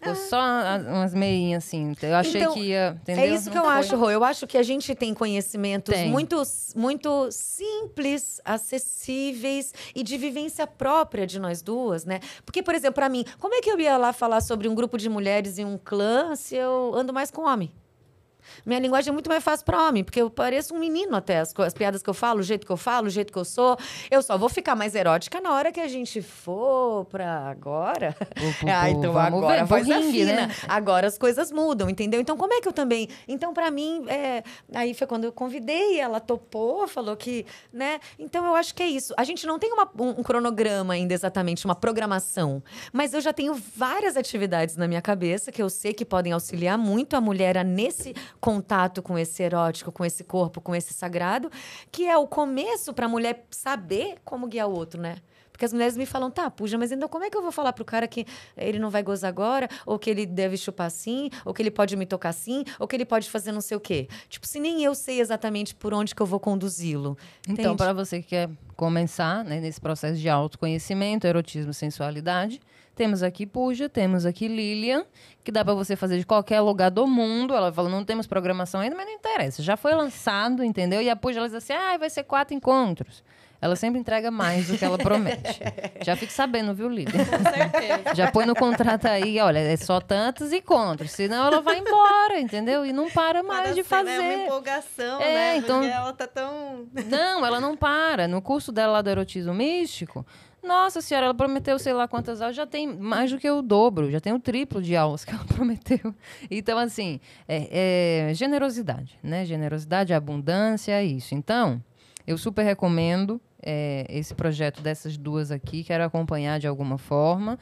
Ficou só umas meinhas assim. Eu achei então, que ia. Entendeu? É isso que eu acho, Rô. Eu acho que a gente tem conhecimentos Tem. muito simples, acessíveis e de vivência própria de nós duas, né? Porque, por exemplo, pra mim, como é que eu ia lá falar sobre um grupo de mulheres em um clã se eu ando mais com homem? Minha linguagem é muito mais fácil para homem, porque eu pareço um menino até. As piadas que eu falo, o jeito que eu falo, o jeito que eu sou. Eu só vou ficar mais erótica na hora que a gente for pra agora. Então agora voz afina. Né? Agora as coisas mudam, entendeu? Então como é que eu também... Então pra mim, aí foi quando eu convidei, ela topou, falou que... né? Então eu acho que é isso. A gente não tem um cronograma ainda exatamente, uma programação. Mas eu já tenho várias atividades na minha cabeça que eu sei que podem auxiliar muito a mulher nesse contato com esse erótico, com esse corpo, com esse sagrado, que é o começo para a mulher saber como guiar o outro, né? Porque as mulheres me falam, tá, puxa, mas então como é que eu vou falar pro cara que ele não vai gozar agora, ou que ele deve chupar assim, ou que ele pode me tocar assim, ou que ele pode fazer não sei o quê? Tipo, se nem eu sei exatamente por onde que eu vou conduzi-lo. Então, para você que quer começar, né, nesse processo de autoconhecimento, erotismo e sensualidade, temos aqui Pooja, temos aqui Lilian, que dá para você fazer de qualquer lugar do mundo. Ela fala, não temos programação ainda, mas não interessa. Já foi lançado, entendeu? E a Pooja, ela diz assim, vai ser 4 encontros. Ela sempre entrega mais do que ela promete. Já fique sabendo, viu, Lilian? Com certeza. Já põe no contrato aí, olha, é só tantos encontros. Senão ela vai embora, entendeu? E não para mais de fazer. É uma empolgação, né? Então... Porque ela tá tão... Não, ela não para. No curso dela lá do erotismo místico, nossa senhora, ela prometeu sei lá quantas aulas, já tem mais do que o dobro, já tem o triplo de aulas que ela prometeu. Então, assim, generosidade, né? Generosidade, abundância, é isso. Então, eu super recomendo esse projeto dessas duas aqui, quero acompanhar de alguma forma.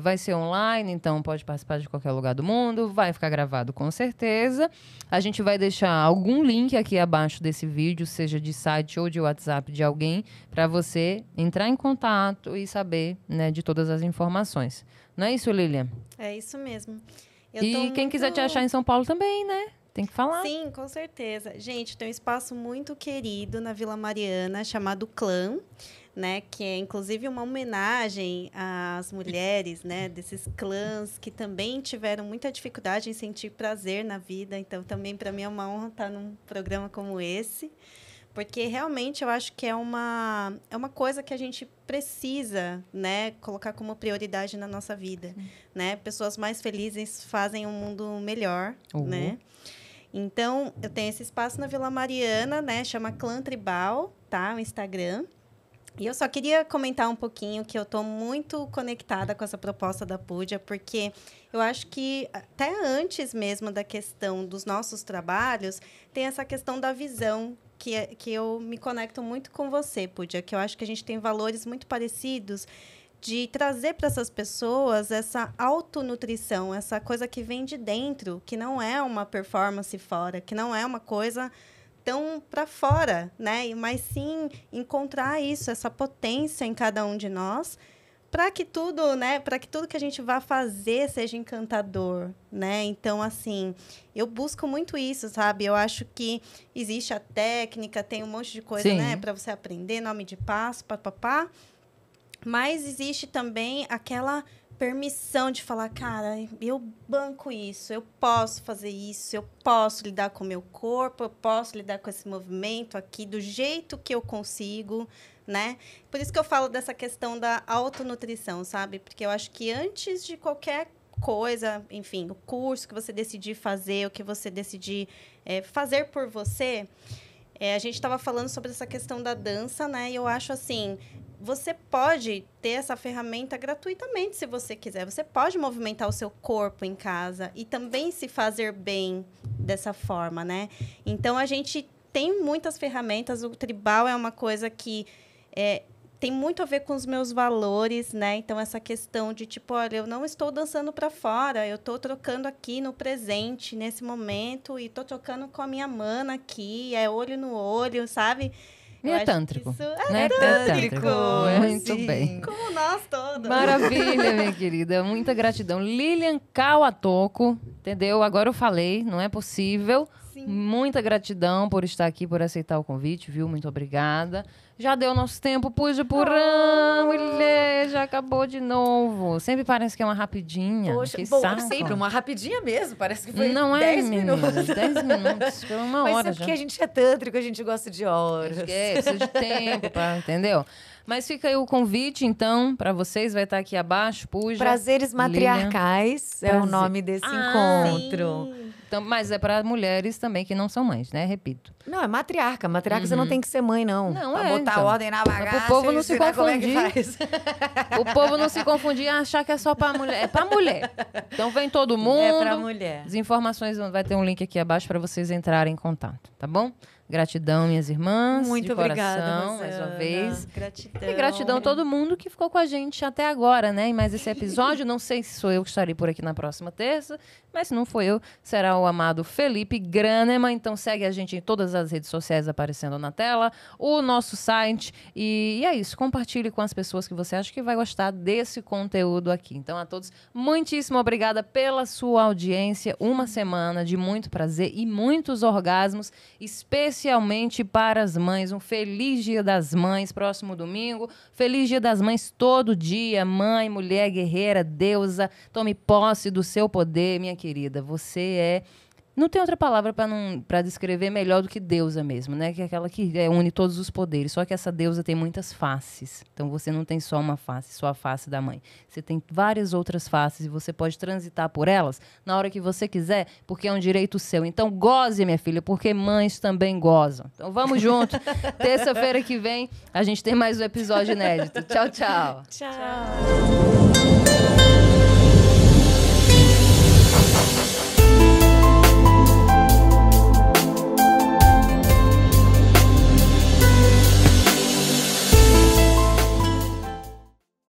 Vai ser online, então pode participar de qualquer lugar do mundo, vai ficar gravado com certeza. A gente vai deixar algum link aqui abaixo desse vídeo, seja de site ou de WhatsApp de alguém, para você entrar em contato e saber, né, de todas as informações. Não é isso, Lilian? É isso mesmo. E quem quiser te achar em São Paulo também, né? Tem que falar. Sim, com certeza. Gente, tem um espaço muito querido na Vila Mariana, chamado Clã, né? Que é, inclusive, uma homenagem às mulheres, né? Desses clãs que também tiveram muita dificuldade em sentir prazer na vida. Então, também, para mim, é uma honra estar num programa como esse. Porque, realmente, eu acho que é uma coisa que a gente precisa, né? Colocar como prioridade na nossa vida, né? Pessoas mais felizes fazem um mundo melhor, né? Então, eu tenho esse espaço na Vila Mariana, né? Chama Clã Tribal, tá? O Instagram. E eu só queria comentar um pouquinho que eu estou muito conectada com essa proposta da Pooja, porque eu acho que, até antes mesmo da questão dos nossos trabalhos, tem essa questão da visão, que eu me conecto muito com você, Pooja, que eu acho que a gente tem valores muito parecidos, de trazer para essas pessoas essa autonutrição, essa coisa que vem de dentro, que não é uma performance fora, que não é uma coisa tão para fora, né? Mas sim encontrar isso, essa potência em cada um de nós, para que tudo, né? Para que tudo que a gente vá fazer seja encantador, né? Então, assim, eu busco muito isso, sabe? Eu acho que existe a técnica, tem um monte de coisa, né? Para você aprender, nome de passo, papapá. Mas existe também aquela permissão de falar, cara, eu banco isso, eu posso fazer isso, eu posso lidar com o meu corpo, eu posso lidar com esse movimento aqui do jeito que eu consigo, né? Por isso que eu falo dessa questão da autonutrição, sabe? Porque eu acho que antes de qualquer coisa, enfim, o curso que você decidir fazer, o que você decidir fazer por você, a gente estava falando sobre essa questão da dança, né? E eu acho assim, você pode ter essa ferramenta gratuitamente, se você quiser. Você pode movimentar o seu corpo em casa e também se fazer bem dessa forma, né? Então, a gente tem muitas ferramentas. O tribal é uma coisa que tem muito a ver com os meus valores, né? Então, essa questão de, tipo, olha, eu não estou dançando para fora, eu estou trocando aqui no presente, nesse momento, e estou trocando com a minha mana aqui, olho no olho, sabe? E é tântrico. Isso né? é tântrico. Muito Sim. bem. Como nós todos. Maravilha, minha querida. Muita gratidão. Lilian Kawatoko, entendeu? Agora eu falei, não é possível. Sim. Muita gratidão por estar aqui, por aceitar o convite, viu? Muito obrigada. Já deu nosso tempo, Puja Purã, mulher, já acabou de novo. Sempre parece que é uma rapidinha. Poxa, que bom, saco. sempre uma rapidinha mesmo, parece que foi Não 10 é, menina, minutos. 10 minutos, foi uma Mas hora é já. porque a gente é tântrico, a gente gosta de horas. Precisa de tempo, entendeu? Mas fica aí o convite, então, para vocês, vai estar aqui abaixo, Puja. Prazeres Matriarcais é o Prazer. nome desse Ah, encontro. Sim. Então, mas é para mulheres também que não são mães, né? Repito. Não, é matriarca. Matriarca você não tem que ser mãe, não. Não, pra é, botar então. ordem na bagaça. Pro povo não se ensinar como é que confundir. faz. O povo não se confundir e achar que é só para mulher. É para mulher. Então vem todo mundo. É pra mulher. As informações, vai ter um link aqui abaixo para vocês entrarem em contato, tá bom? Gratidão, minhas irmãs. Muito de obrigada, coração, mais uma Rosana. vez. Gratidão. E gratidão a todo mundo que ficou com a gente até agora, né? Em mais esse episódio. Não sei se sou eu que estarei por aqui na próxima terça, mas se não for eu, será o amado Felipe Graneman. Então segue a gente em todas as redes sociais aparecendo na tela, o nosso site. E é isso. Compartilhe com as pessoas que você acha que vai gostar desse conteúdo aqui. Então, a todos, muitíssimo obrigada pela sua audiência. Uma semana de muito prazer e muitos orgasmos, especialmente para as mães. Um feliz Dia das Mães, próximo domingo. Feliz Dia das Mães todo dia. Mãe, mulher guerreira, deusa, tome posse do seu poder, minha querida. Você é... Não tem outra palavra para descrever melhor do que deusa mesmo, né? Que é aquela que une todos os poderes. Só que essa deusa tem muitas faces. Então você não tem só uma face, só a face da mãe. Você tem várias outras faces e você pode transitar por elas na hora que você quiser, porque é um direito seu. Então goze, minha filha, porque mães também gozam. Então vamos junto. Terça-feira que vem a gente tem mais um episódio inédito. Tchau, tchau. Tchau.